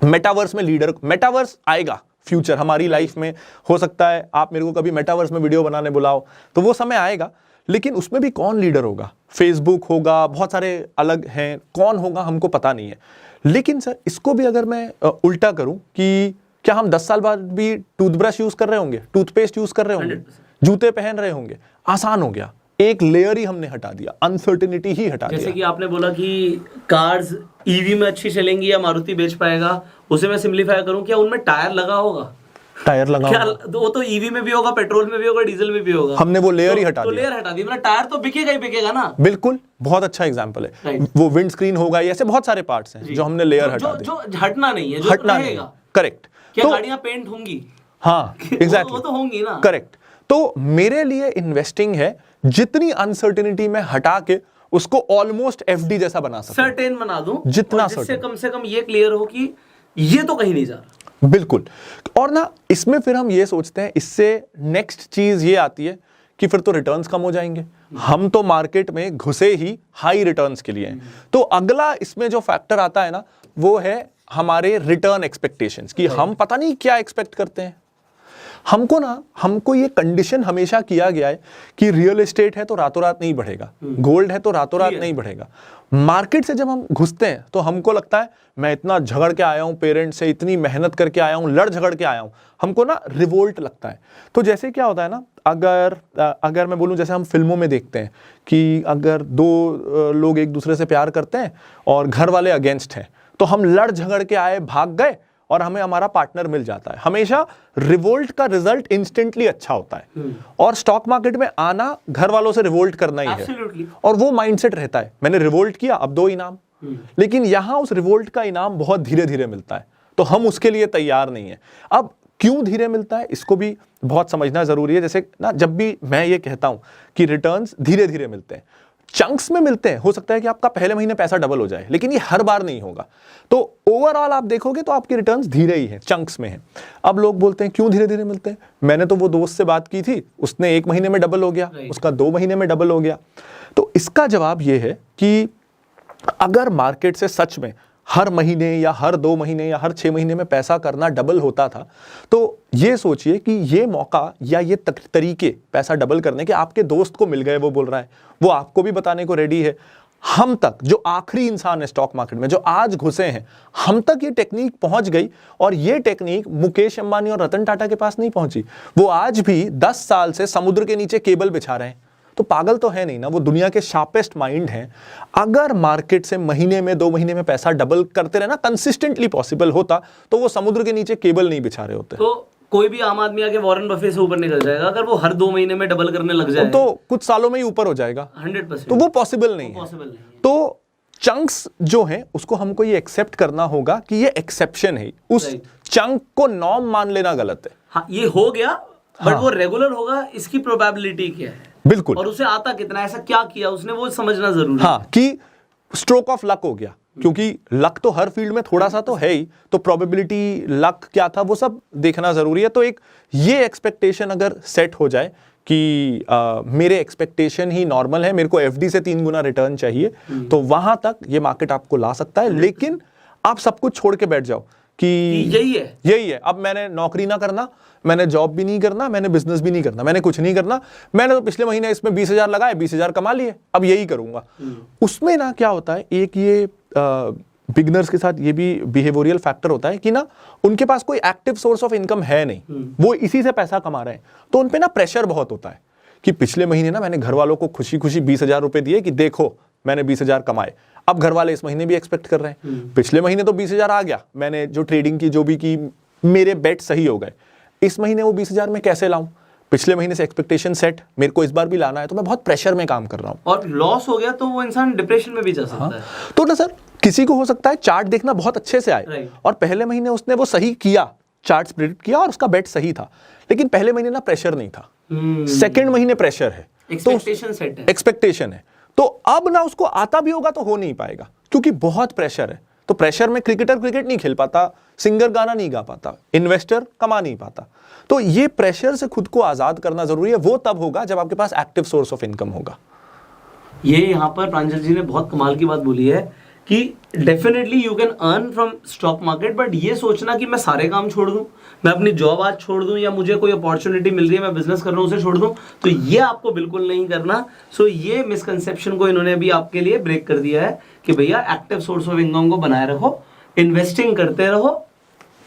B: मेटावर्स में लीडर, मेटावर्स आएगा फ्यूचर हमारी लाइफ में। हो सकता है आप मेरे को कभी मेटावर्स में वीडियो बनाने बुलाओ, तो वो समय आएगा, लेकिन उसमें भी कौन लीडर होगा? फेसबुक होगा, बहुत सारे अलग हैं, कौन होगा हमको पता नहीं है। लेकिन सर इसको भी अगर मैं उल्टा करूं कि क्या हम 10 साल बाद भी टूथब्रश यूज कर रहे होंगे, टूथपेस्ट यूज कर रहे होंगे, जूते पहन रहे होंगे? आसान हो गया, एक लेयर ही हमने हटा दिया, अनसर्टेनिटी ही हटा दिया।
A: जैसे कि आपने बोला कि कार्स ईवी में अच्छी चलेंगी या मारुति बेच पाएगा, उसे मैं सिंपलीफाई करूं, क्या उनमें टायर लगा होगा?
B: टायर लगा
A: क्या वो तो ईवी में भी होगा, पेट्रोल में भी होगा, डीजल में भी होगा।
B: हमने वो लेयर ही हटा दिया।
A: लेयर हटा दी, मतलब टायर तो बिकेगा ही बिकेगा ना।
B: बिल्कुल, बहुत अच्छा एग्जांपल है। वो विंड स्क्रीन होगा, ऐसे बहुत सारे पार्ट्स हैं जो हमने लेयर हटा दिए,
A: जो हटना नहीं है, जो
B: हटना नहीं। करेक्ट।
A: क्या गाड़ियां पेंट होंगी?
B: हाँ, एग्जैक्टली,
A: वो तो होंगी ना।
B: करेक्ट। तो मेरे लिए इन्वेस्टिंग है जितनी अनसर्टेनिटी में हटा के उसको ऑलमोस्ट एफडी जैसा बना सकूं,
A: सर्टेन बना दूं,
B: जितना
A: जिससे कम से कम ये क्लियर हो कि ये तो कहीं नहीं जा रहा।
B: बिल्कुल। और ना इसमें फिर हम ये सोचते हैं, इससे नेक्स्ट चीज ये आती है कि फिर तो रिटर्न्स कम हो जाएंगे। हम तो मार्केट में घुसे ही हाई रिटर्न्स के लिए हैं। तो अगला इसमें जो फैक्टर आता है ना, वो है हमारे रिटर्न एक्सपेक्टेशंस, कि हम पता नहीं क्या एक्सपेक्ट करते हैं। हमको ये कंडीशन हमेशा किया गया है कि रियल एस्टेट है तो रातों रात नहीं बढ़ेगा, गोल्ड है तो रातों रात नहीं बढ़ेगा। मार्केट से जब हम घुसते हैं तो हमको लगता है मैं इतना झगड़ के आया हूं, पेरेंट्स से इतनी मेहनत करके आया हूं, लड़ झगड़ के आया हूं, हमको ना रिवोल्ट लगता है। तो जैसे क्या होता है ना, अगर मैं बोलूं, जैसे हम फिल्मों में देखते हैं कि अगर 2 लोग एक दूसरे से प्यार करते हैं और घर वाले अगेंस्ट हैं, तो हम लड़ झगड़ के आए, भाग गए और हमें हमारा पार्टनर मिल जाता है। हमेशा रिवोल्ट का रिजल्ट इंस्टेंटली अच्छा होता है। और स्टॉक मार्केट में आना घर वालों से रिवोल्ट करना ही है, और वो माइंडसेट रहता है, मैंने रिवोल्ट किया, अब 2 इनाम। लेकिन यहां उस रिवोल्ट का इनाम बहुत धीरे धीरे मिलता है, तो हम उसके लिए तैयार नहीं है। अब क्यों धीरे मिलता है, इसको भी बहुत समझना जरूरी है। जैसे ना, जब भी मैं ये कहता हूं कि रिटर्न्स धीरे धीरे मिलते हैं, चंक्स में मिलते हैं, हो सकता है कि आपका पहले महीने पैसा डबल हो जाए, लेकिन ये हर बार नहीं होगा। तो ओवरऑल आप देखोगे तो आपके रिटर्न्स धीरे ही हैं, चंक्स में हैं। अब लोग बोलते हैं क्यों धीरे धीरे मिलते हैं? मैंने तो वो दोस्त से बात की थी, उसने 1 महीने में डबल हो गया, उसका 2 महीने में डबल हो गया। तो इसका जवाब ये है कि अगर मार्केट से सच में हर महीने या हर 2 महीने या हर 6 महीने में पैसा करना डबल होता था, तो ये सोचिए कि ये मौका या ये तरीके पैसा डबल करने के आपके दोस्त को मिल गए, वो बोल रहा है, वो आपको भी बताने को रेडी है। हम तक जो आखिरी इंसान है स्टॉक मार्केट में, जो आज घुसे हैं, हम तक ये टेक्निक पहुंच गई। और ये टेक्निक मुकेश अंबानी और रतन टाटा के पास नहीं पहुंची। वो आज भी 10 साल से समुद्र के नीचे केबल बिछा रहे हैं, तो पागल तो है नहीं ना, वो दुनिया के शार्पेस्ट माइंड हैं। अगर मार्केट से महीने में 2 महीने में पैसा डबल करते रहना कंसिस्टेंटली पॉसिबल होता, तो वो समुद्र के नीचे केबल नहीं बिछा रहे होते।
A: तो कोई भी आम आदमी आके वॉरेन बफे से ऊपर निकल जाएगा अगर वो हर 2 महीने में डबल करने लग जाए,
B: तो कुछ सालों में ही ऊपर हो जाएगा
A: 100%।
B: तो वो पॉसिबल नहीं है। तो चंक्स जो हैं उसको हमको ये एक्सेप्ट करना होगा कि ये एक्सेप्शन है, उस चंक को नॉर्म मान लेना गलत है।
A: हाँ, ये हो गया, बट वो रेगुलर होगा, इसकी प्रोबेबिलिटी क्या है,
B: बिल्कुल,
A: और उसे आता कितना, ऐसा क्या किया उसने, वो समझना जरूरी है।
B: हाँ, कि स्ट्रोक ऑफ लक हो गया, क्योंकि लक तो हर फील्ड में थोड़ा सा तो है ही, तो प्रोबेबिलिटी, लक क्या था, वो सब देखना जरूरी है। तो एक ये एक्सपेक्टेशन अगर सेट हो जाए कि मेरे एक्सपेक्टेशन ही नॉर्मल है, मेरे को एफडी से 3 गुना रिटर्न चाहिए, तो वहां तक ये मार्केट आपको ला सकता है। लेकिन आप सब कुछ छोड़ के बैठ जाओ कि यही है, अब मैंने नौकरी ना करना, मैंने जॉब भी नहीं करना, मैंने बिजनेस भी नहीं करना, मैंने कुछ नहीं करना, मैंने तो पिछले महीने इसमें 20,000 लगाए, 20,000 कमा लिए, अब यही करूंगा। उसमें ना क्या होता है, एक ये बिगनर्स के साथ ये भी बिहेवियरल फैक्टर होता है कि ना उनके पास कोई एक्टिव सोर्स ऑफ इनकम है नहीं, वो इसी से पैसा कमा रहे हैं, तो उन पे ना प्रेशर बहुत होता है कि पिछले महीने ना मैंने घर वालों को खुशी खुशी 20,000 रुपए दिए कि देखो मैंने 20,000 कमाए। अब घर वाले इस महीने भी एक्सपेक्ट कर रहे हैं, पिछले महीने तो 20,000 आ गया, मैंने जो ट्रेडिंग की, जो भी की, मेरे बेट सही हो गए, इस महीने वो 20,000 में कैसे लाऊं? पिछले महीने से एक्सपेक्टेशन सेट, मेरे को इस बार भी लाना है, तो मैं बहुत प्रेशर में काम कर रहा हूं, और
A: लॉस हो गया तो वो इंसान डिप्रेशन में भी जा सकता है।
B: तो ना सर, किसी को हो सकता है चार्ट देखना बहुत अच्छे से आए और पहले महीने उसने वो सही किया, चार्ट प्रेडिक्ट किया और उसका बेट सही था, लेकिन पहले महीने ना प्रेशर नहीं था, सेकंड महीने प्रेशर है,
A: एक्सपेक्टेशन सेट है,
B: एक्सपेक्टेशन है, तो अब ना उसको आता भी होगा तो हो नहीं पाएगा क्योंकि बहुत प्रेशर है। तो प्रेशर में क्रिकेटर क्रिकेट नहीं खेल पाता, सिंगर गाना नहीं गा पाता, इन्वेस्टर कमा नहीं पाता। तो ये प्रेशर से खुद को आजाद करना जरूरी है, वो तब होगा जब आपके पास एक्टिव सोर्स ऑफ इनकम होगा।
A: ये यहाँ पर प्रांजल जी ने बहुत कमाल की बात बोली है कि definitely you can earn from stock market, but ये सोचना कि मैं सारे काम छोड़ दूं, मैं अपनी जॉब आज छोड़ दूं, या मुझे कोई अपॉर्चुनिटी मिल रही है मैं बिजनेस कर रहा हूं उसे छोड़ दूं, तो ये आपको बिल्कुल नहीं करना। सो ये मिसकंसेप्शन को इन्होंने अभी आपके लिए ब्रेक कर दिया है कि भैया एक्टिव सोर्स ऑफ इनकम को बनाए रखो, इन्वेस्टिंग करते रहो,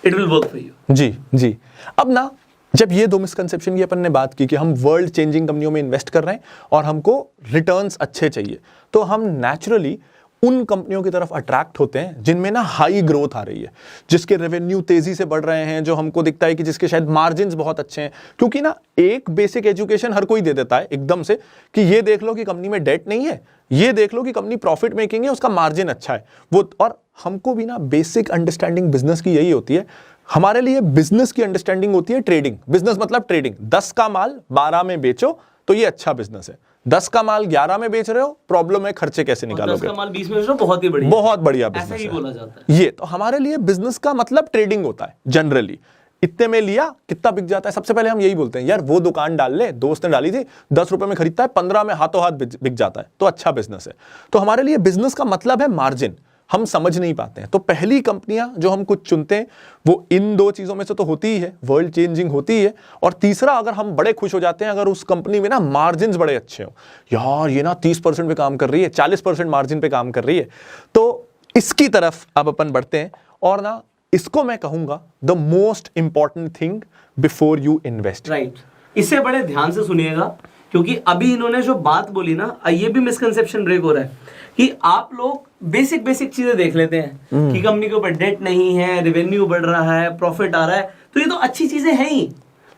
A: it will work for you.
B: जी। अब ना जब ये 2 मिसकंसेप्शन की अपन ने बात की कि हम वर्ल्ड चेंजिंग कंपनियों में इन्वेस्ट कर रहे हैं और हमको रिटर्न्स अच्छे चाहिए, तो हम नेचुरली उन कंपनियों की तरफ अट्रैक्ट होते हैं जिनमें ना हाई ग्रोथ आ रही है, जिसके रेवेन्यू तेजी से बढ़ रहे हैं, जो हमको दिखता है कि जिसके शायद मार्जिन्स बहुत अच्छे हैं। क्योंकि ना एक बेसिक एजुकेशन हर कोई दे देता है एकदम से कि ये देख लो कि कंपनी में डेट नहीं है, ये देख लो कि कंपनी प्रॉफिट मेकिंग है, उसका मार्जिन अच्छा है वो। और हमको भी ना बेसिक अंडरस्टैंडिंग बिजनेस की यही होती है। हमारे लिए बिजनेस की अंडरस्टैंडिंग होती है ट्रेडिंग। बिजनेस मतलब ट्रेडिंग, 10 का माल 12 में बेचो तो ये अच्छा बिजनेस है, 10 का माल 11 में बेच रहे हो, प्रॉब्लम है खर्चे कैसे निकालोगे,
A: 10 का माल 20 में बेच रहे हो, बहुत ही बढ़िया,
B: बहुत बढ़िया बिजनेस,
A: ऐसा ही बोला जाता है।
B: ये तो हमारे लिए बिजनेस का मतलब ट्रेडिंग होता है जनरली। इतने में लिया, कितना बिक जाता है, सबसे पहले हम यही बोलते हैं यार वो दुकान डाल ले, दोस्त ने डाली थी, 10 रुपए में खरीदता है, 15 में हाथों हाथ बिक जाता है, तो अच्छा बिजनेस है। तो हमारे लिए बिजनेस का मतलब है मार्जिन, हम समझ नहीं पाते हैं। तो पहली कंपनियां जो हम कुछ चुनते हैं वो इन 2 चीजों में से तो होती ही है, वर्ल्ड चेंजिंग होती ही है, और तीसरा अगर हम बड़े खुश हो जाते हैं अगर उस कंपनी में ना मार्जिन्स बड़े अच्छे हो, यार ये ना 30% पे काम कर रही है, 40% मार्जिन पे काम कर रही है, तो इसकी तरफ अब अपन बढ़ते हैं। और ना इसको मैं कहूंगा the most important thing before you invest.
A: Right, इसे बड़े ध्यान से सुनिएगा क्योंकि अभी इन्होंने जो बात बोली ना, ये भी मिसकंसेप्शन ब्रेक हो रहा है कि आप लोग बेसिक चीजें देख लेते हैं कि कंपनी के ऊपर डेट नहीं है, रेवेन्यू बढ़ रहा है, प्रॉफिट आ रहा है, तो ये तो अच्छी चीजें हैं ही,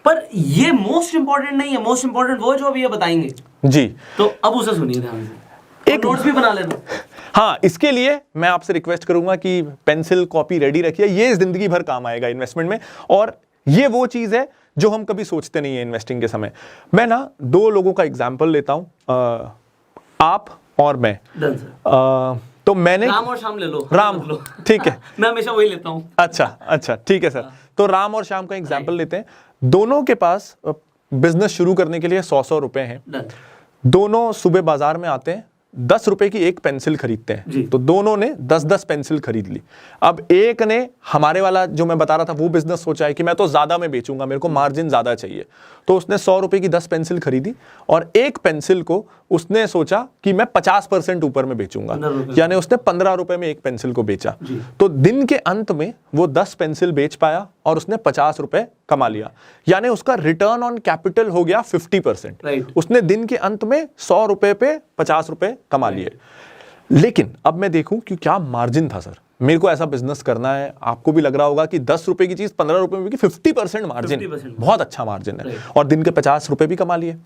A: पर ये मोस्ट इंपॉर्टेंट नहीं है। मोस्ट इंपॉर्टेंट वो जो अभी ये बताएंगे
B: जी,
A: तो अब उसे सुनिए ध्यान से, एक नोट्स भी बना लेना।
B: हाँ, इसके लिए मैं आपसे रिक्वेस्ट करूंगा कि पेंसिल कॉपी रेडी रखिए, ये जिंदगी भर काम आएगा इन्वेस्टमेंट में, और ये वो चीज है जो हम कभी सोचते नहीं है इन्वेस्टिंग के समय। मैं ना 2 लोगों का एग्जाम्पल लेता हूं, आप और मैं। तो मैंने
A: राम और श्याम ले लो,
B: राम, ठीक है
A: मैं हमेशा वही लेता हूं।
B: अच्छा ठीक है सर। तो राम और श्याम का एग्जाम्पल लेते हैं। दोनों के पास बिजनेस शुरू करने के लिए 100 रुपए हैं। दोनों सुबह बाजार में आते हैं, 10 रुपए की एक पेंसिल खरीदते
A: जी।
B: हैं, तो दोनों ने 10-10 पेंसिल खरीद ली। अब एक ने हमारे वाला जो मैं बता रहा था वो बिजनेस सोचा है कि मैं तो ज्यादा में बेचूंगा, मेरे को मार्जिन ज्यादा चाहिए, तो उसने 100 रुपए की 10 पेंसिल खरीदी और एक पेंसिल को उसने सोचा कि मैं 50% ऊपर में बेचूंगा, यानी उसने 15 रुपए में एक पेंसिल को बेचा। तो दिन के अंत में वो 10 पेंसिल बेच पाया और उसने 50 रुपए कमा लिया, यानी उसका रिटर्न ऑन कैपिटल हो गया 50%।
A: राइट।
B: उसने दिन के अंत में 100 रुपए पे 50 रुपए कमा लिए। लेकिन अब मैं देखूं कि क्या मार्जिन था सर, मेरे को ऐसा बिजनेस करना है, आपको भी लग रहा होगा कि 10 रुपए की चीज 15 रुपए में बिकी, 50% मार्जिन,
A: 50%
B: बहुत अच्छा मार्जिन है, और दिन के 50 रुपए भी कमा लिए।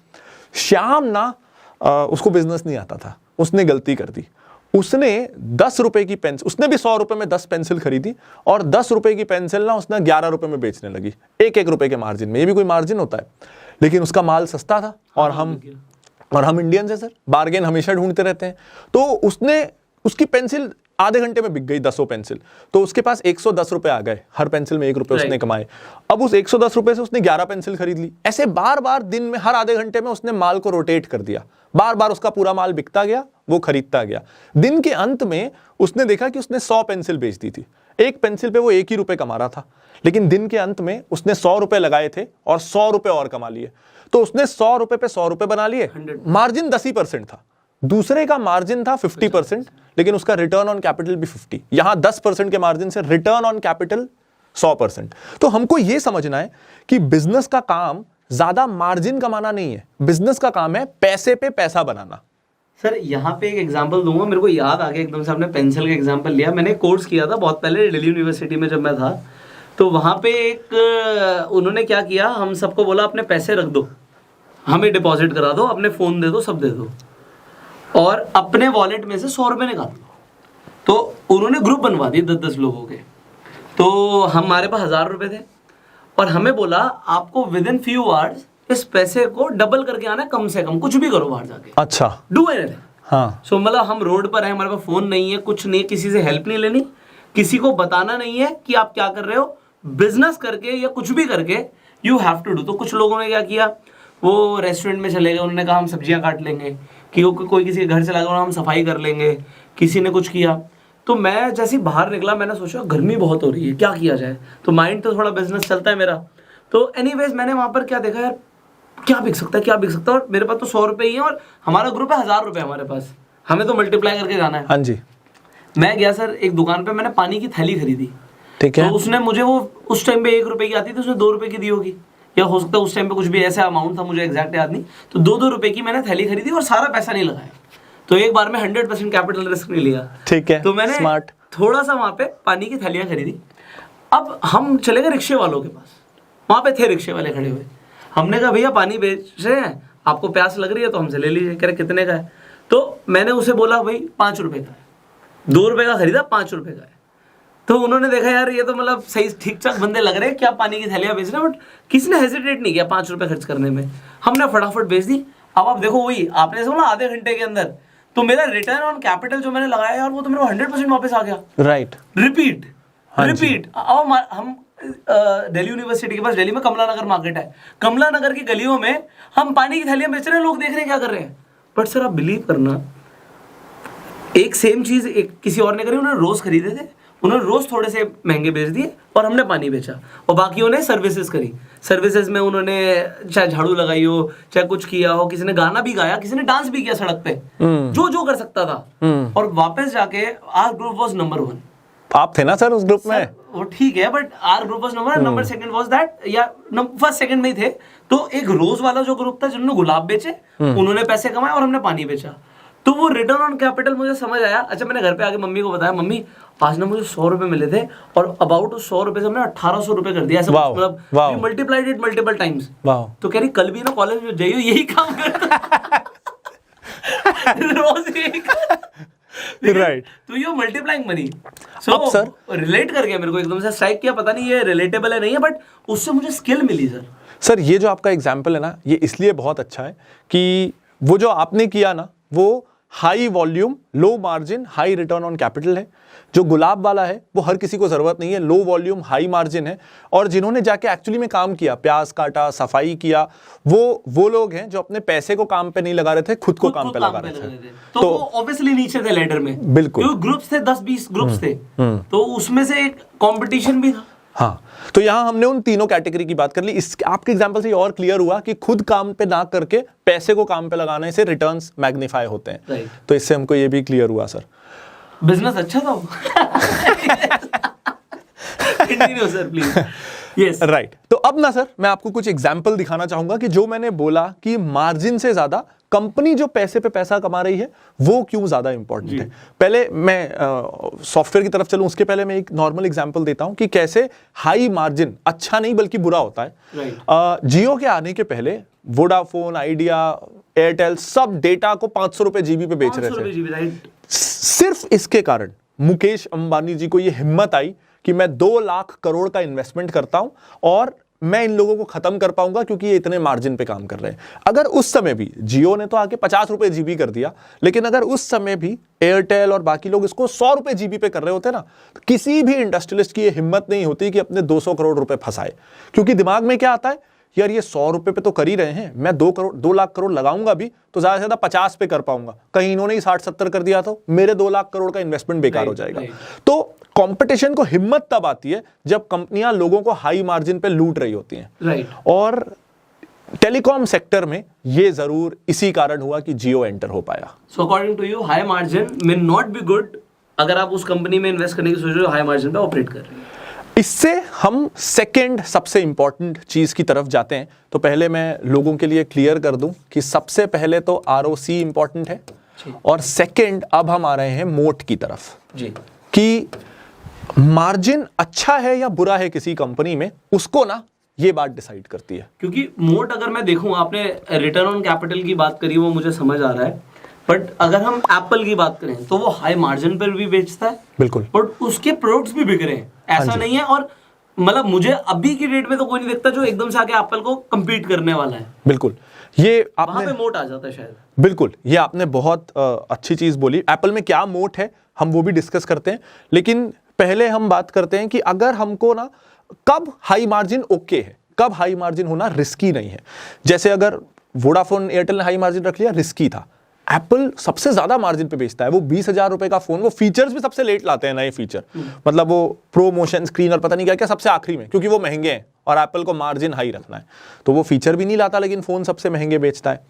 B: श्याम ना उसको बिजनेस नहीं आता था, उसने गलती कर दी, उसने 10 रुपए की पेंसिल, उसने भी 100 रुपए में 10 पेंसिल खरीदी और 10 रुपए की पेंसिल ना उसने 11 रुपए में बेचने लगी, एक रुपए के मार्जिन में। ये भी कोई मार्जिन होता है? लेकिन उसका माल सस्ता था और हम इंडियंस है सर, बार्गेन हमेशा ढूंढते रहते हैं। तो उसकी पेंसिल आधे घंटे में बिक गई, 10 पेंसिल, तो उसके पास 110 रुपए आ गए, हर पेंसिल में 1 रुपए उसने कमाए। अब उस 110 रुपए से उसने 11 पेंसिल खरीद ली। ऐसे बार बार दिन में हर आधे घंटे में उसने माल को रोटेट कर दिया, बार बार उसका पूरा माल बिकता गया, वो खरीदता गया। दिन के अंत में उसने देखा कि उसने 100 पेंसिल बेच दी थी, एक पेंसिल पे वो 1 ही रुपए कमा रहा था, लेकिन दिन के अंत में उसने 100 रुपए लगाए थे और 100 रुपए और कमा लिए, तो उसने 100 रुपए पे 100 रुपए बना लिए, मार्जिन 10% था। दूसरे का मार्जिन था 50%, लेकिन उसका रिटर्न ऑन कैपिटल भी 50, यहां 10% के मार्जिन से रिटर्न ऑन कैपिटल 100%। तो हमको यह समझना है कि बिजनेस का काम ज्यादा मार्जिन कमाना नहीं है, बिजनेस का काम है पैसे पे पैसा बनाना।
A: सर यहाँ पे एक एग्जांपल दूंगा, मेरे को याद आ गया एकदम से, आपने पेंसिल का एग्जांपल लिया। मैंने कोर्स किया था बहुत पहले दिल्ली यूनिवर्सिटी में जब मैं था, तो वहाँ पे एक उन्होंने क्या किया, हम सबको बोला अपने पैसे रख दो, हमें डिपॉजिट करा दो, अपने फ़ोन दे दो, सब दे दो, और अपने वॉलेट में से 100 रुपये निकाल दो। तो उन्होंने ग्रुप बनवा दिए 10-10 लोगों के। तो हमारे पास 1000 रुपये थे और हमें बोला आपको विद इन फ्यू आवर्स इस पैसे को डबल करके आना है, कम से कम, कुछ भी करो बाहर जाके,
B: अच्छा,
A: डू एनीथिंग।
B: हाँ।
A: सो मतलब हम रोड पर हैं, हमारे पास फ़ोन नहीं है, कुछ नहीं, किसी से हेल्प नहीं लेनी, किसी को बताना नहीं है कि आप क्या कर रहे हो, बिजनेस करके या कुछ भी करके यू हैव टू डू। तो कुछ लोगों ने क्या किया, वो रेस्टोरेंट में चले गए, उन्होंने कहा हम सब्जियां काट लेंगे, कि कोई किसी के घर चला गया, हम सफाई कर लेंगे, किसी ने कुछ किया। तो मैं जैसे ही बाहर निकला, मैंने सोचा गर्मी बहुत हो रही है, क्या किया जाए, तो माइंड तो थोड़ा बिजनेस चलता है मेरा। तो एनीवेज मैंने वहाँ पर क्या देखा, यार क्या बिक सकता है, क्या बिक सकता है, और मेरे पास तो 100 रुपये ही है और हमारा ग्रुप है 1000 रुपये हमारे पास, हमें तो मल्टीप्लाई करके जाना है।
B: हाँ जी।
A: मैं गया सर एक दुकान पे, मैंने पानी की थैली खरीदी,
B: ठीक है।
A: तो उसने मुझे, वो उस टाइम पे 1 रुपए की आती थी, उसने 2 रुपए की दी होगी, या हो सकता है उस टाइम पे कुछ भी ऐसा अमाउंट था, मुझे एग्जैक्ट याद नहीं। तो 2-2 रुपए की मैंने थैली खरीदी और सारा पैसा नहीं लगाया, तो एक बार में 100% कैपिटल रिस्क नहीं लिया।
B: ठीक है,
A: तो मैंने
B: स्मार्ट।
A: थोड़ा सा वहाँ पे पानी की थैलियाँ खरीदी। अब हम चले गए रिक्शे वालों के पास, वहाँ पे थे रिक्शे वाले खड़े हुए, हमने कहा भैया पानी बेच रहे हैं, आपको प्यास लग रही है तो हमसे ले लीजिए। कह रहे कितने का है, तो मैंने उसे बोला भाई 5 रुपए का है, 2 रुपए का खरीदा, 5 रुपए का है। तो उन्होंने देखा यार ये तो मतलब सही ठीक ठाक बंदे लग रहे हैं, क्या पानी की थैलियाँ बेच रहे हैं, बट किसी ने हेजिटेट नहीं किया 5 रुपए खर्च करने में, हमने फटाफट बेच दी। अब आप देखो वही आपने बोला आधे घंटे के अंदर, तो मेरा रिटर्न ऑन कैपिटल जो मैंने लगाया यार, वो तो मेरे को 100% वापस आ गया।
B: राइट।
A: रिपीट। अब हम दिल्ली यूनिवर्सिटी के पास, दिल्ली में कमला नगर मार्केट है, कमला नगर की गलियों में हम पानी की थैलियां बेच रहे हैं, लोग देख रहे हैं क्या कर रहे हैं। बट सर आप बिलीव करना, एक सेम चीज एक किसी और ने करी, उन्होंने रोज खरीदे थे, उन्होंने रोज थोड़े से महंगे बेच दिए और हमने पानी बेचा, और बाकियों ने सर्विसेज करी। सर्विसेज में उन्होंने चाहे झाड़ू लगाई हो, चाहे कुछ किया हो, किसी ने गाना भी गाया, किसी ने डांस भी किया सड़क पे, जो जो कर सकता था, और वापस जाके आवर ग्रुप वाज नंबर 1।
B: आप थे ना सर उस ग्रुप में?
A: वो ठीक है, but our group was number second was that, या फर्स्ट सेकंड में ही थे। तो एक रोज वाला जो ग्रुप था जिन्होंने गुलाब बेचे, उन्होंने पैसे कमाए और हमने पानी बेचा। तो वो रिटर्न ऑन कैपिटल मुझे समझ आया। अच्छा, मैंने घर पे आके मम्मी को बताया, मम्मी आज ना मुझे 100 रुपए मिले थे और अबाउट उस 100 रुपए से हमने 1800 रुपए कर दिया, ऐसा मतलब मल्टीप्लाइड इट मल्टीपल टाइम्स। तो कह रही कल भी ना कॉलेज में जाइयो यही काम करता रोज यही
B: राइट।
A: तो you multiplying money. So sir relate कर गया, मेरे को एकदम से स्ट्राइक किया, पता नहीं ये रिलेटेबल है नहीं है, बट उससे मुझे स्किल मिली सर।
B: सर ये जो आपका एग्जाम्पल है ना, ये इसलिए बहुत अच्छा है कि वो जो आपने किया ना, वो high volume, low margin, high return on capital है। जो गुलाब वाला है वो हर किसी को जरूरत नहीं है, लो वॉल्यूम हाई मार्जिन है। और जिन्होंने जाके एक्चुअली में काम किया, प्याज काटा, सफाई किया, वो लोग हैं जो अपने पैसे को काम पे नहीं लगा रहे थे, खुद को काम पे लगा रहे थे।
A: तो वो ऑब्वियसली नीचे थे लेडर में,
B: बिल्कुल,
A: क्योंकि ग्रुप्स थे, 10-20 ग्रुप्स थे, तो उसमें से एक कंपटीशन भी था।
B: हाँ, तो यहां हमने उन तीनों कैटेगरी की बात कर ली। इस आपके एग्जांपल से और क्लियर हुआ कि खुद काम पे ना करके पैसे को काम पे लगाने से रिटर्न्स मैग्नीफाई होते हैं। तो इससे हमको ये भी क्लियर हुआ सर।
A: बिजनेस अच्छा था। Continue sir please. Yes
B: right. तो अब ना सर मैं आपको कुछ एग्जांपल दिखाना चाहूंगा कि जो मैंने बोला कि मार्जिन से ज्यादा कंपनी जो पैसे पे पैसा कमा रही है वो क्यों ज्यादा इंपॉर्टेंट है। पहले मैं सॉफ्टवेयर की तरफ चलूं उसके पहले मैं एक नॉर्मल एग्जांपल देता हूं कि कैसे हाई मार्जिन अच्छा नहीं बल्कि बुरा होता है। जियो के आने के पहले वोडाफोन, आइडिया, एयरटेल सब डेटा को 500 रुपए जीबी पे बेच रहे थे। सिर्फ इसके कारण मुकेश अंबानी जी को यह हिम्मत आई कि मैं 2 लाख करोड़ का इन्वेस्टमेंट करता हूं और मैं इन लोगों को खत्म कर पाऊंगा क्योंकि ये इतने मार्जिन पे काम कर रहे हैं। अगर उस समय भी जियो ने तो आके 50 रुपए जीबी कर दिया, लेकिन अगर उस समय भी एयरटेल और बाकी लोग इसको 100 रुपए जीबी पे कर रहे होते ना, तो किसी भी इंडस्ट्रियलिस्ट की ये हिम्मत नहीं होती कि अपने 200 करोड़ रुपए फंसाए। क्योंकि दिमाग में क्या आता है, यार ये 100 रुपए पे तो कर ही रहे हैं, मैं 2 लाख करोड़ लगाऊंगा भी तो ज्यादा से ज्यादा 50 पे कर पाऊंगा, कहीं इन्होंने ही 60-70 कर दिया तो मेरे 2 लाख करोड़ का इन्वेस्टमेंट बेकार हो जाएगा। तो कंपटीशन को हिम्मत तब आती है जब कंपनियां लोगों को हाई मार्जिन पे लूट रही होती हैं। और टेलीकॉम सेक्टर में ये जरूर इसी कारण हुआ कि जियो एंटर हो पाया।
A: So according to you high margin may not be good अगर आप उस कंपनी में इन्वेस्ट करने की सोच रहे हो हाई मार्जिन पे ऑपरेट कर रहे हैं।
B: इससे हम सेकंड सबसे इंपॉर्टेंट चीज की तरफ जाते हैं। तो पहले मैं लोगों के लिए क्लियर कर दूं कि सबसे पहले तो आरओसी इंपॉर्टेंट है और सेकंड अब हम आ रहे हैं मोट की तरफ
A: जी,
B: कि मार्जिन अच्छा है या बुरा है किसी कंपनी में, उसको ना ये बात डिसाइड करती है।
A: क्योंकि मोट अगर मैं देखूं, आपने रिटर्न ऑन कैपिटल की बात करी, वो मुझे समझ आ रहा है, बट अगर हम एप्पल की बात करें तो वो हाई मार्जिन पर भी बेचता है,
B: बिल्कुल,
A: बट उसके प्रोडक्ट्स भी बिक रहे हैं, ऐसा नहीं है। और मतलब मुझे अभी की डेट में तो कोई नहीं दिखता जो एकदम से आके एप्पल को compete करने वाला है।
B: बिल्कुल, ये आपने
A: वहां पे मोट आ जाता है शायद।
B: बिल्कुल, ये आपने बहुत अच्छी चीज बोली। एप्पल में क्या मोट है हम वो भी डिस्कस करते हैं, लेकिन पहले हम बात करते हैं कि अगर हमको ना कब हाई मार्जिन ओके है, कब हाई मार्जिन होना रिस्की नहीं है। जैसे अगर वोडाफोन एयरटेल ने हाई मार्जिन रख लिया, रिस्की था। एप्पल सबसे ज्यादा मार्जिन पे बेचता है, वो 20,000 रुपए का फोन, वो फीचर्स भी सबसे लेट लाते हैं, नए फीचर, मतलब वो प्रो मोशन स्क्रीन और पता नहीं क्या क्या सबसे आखिरी में, क्योंकि वो महंगे हैं और एप्पल को मार्जिन हाई रखना है, तो वो फीचर भी नहीं लाता लेकिन फोन सबसे महंगे बेचता है।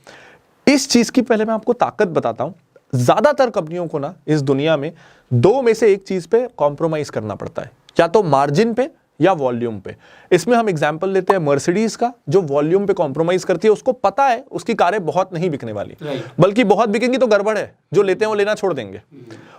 B: इस चीज की पहले मैं आपको ताकत बताता हूं। ज्यादातर कंपनियों को ना इस दुनिया में 2 में से एक चीज पे कॉम्प्रोमाइज करना पड़ता है, या तो मार्जिन पे या वॉल्यूम पे। इसमें हम एग्जांपल लेते हैं मर्सिडीज का, जो वॉल्यूम पे कॉम्प्रोमाइज करती है, उसको पता है उसकी कारें बहुत नहीं बिकने वाली, बल्कि बहुत बिकेंगी तो गड़बड़ है, जो लेते हैं वो लेना छोड़ देंगे।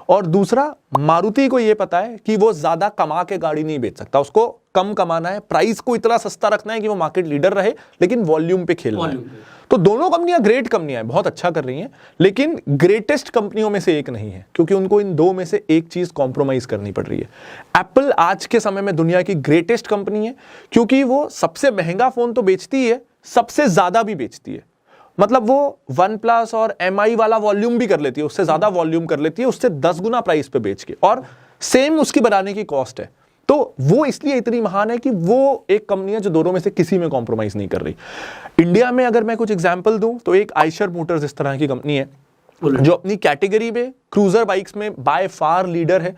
B: और दूसरा, मारुति को ये पता है कि वो ज्यादा कमा के गाड़ी नहीं बेच सकता, उसको कम कमाना है, प्राइस को इतना सस्ता रखना है कि वो मार्केट लीडर रहे, लेकिन वॉल्यूम पे खेलना है। तो दोनों कंपनियां ग्रेट कंपनियां हैं, बहुत अच्छा कर रही हैं, लेकिन ग्रेटेस्ट कंपनियों में से एक नहीं है, क्योंकि उनको इन 2 में से एक चीज कॉम्प्रोमाइज करनी पड़ रही है। एप्पल आज के समय में दुनिया की ग्रेटेस्ट कंपनी है, क्योंकि वो सबसे महंगा फोन तो बेचती है, सबसे ज्यादा भी बेचती है। मतलब वो OnePlus और MI वाला वॉल्यूम भी कर लेती है, उससे ज्यादा वॉल्यूम कर लेती है, उससे 10 गुना प्राइस पे बेच के, और सेम उसकी बनाने की कॉस्ट है। तो वो इसलिए इतनी महान है कि वो एक कंपनी है जो दोनों में से किसी में कॉम्प्रोमाइज नहीं कर रही। इंडिया में अगर मैं कुछ एग्जांपल दूं तो एक आइशर मोटर्स इस तरह की कंपनी है जो अपनी कैटेगरी में क्रूजर बाइक्स में बाय फार लीडर है,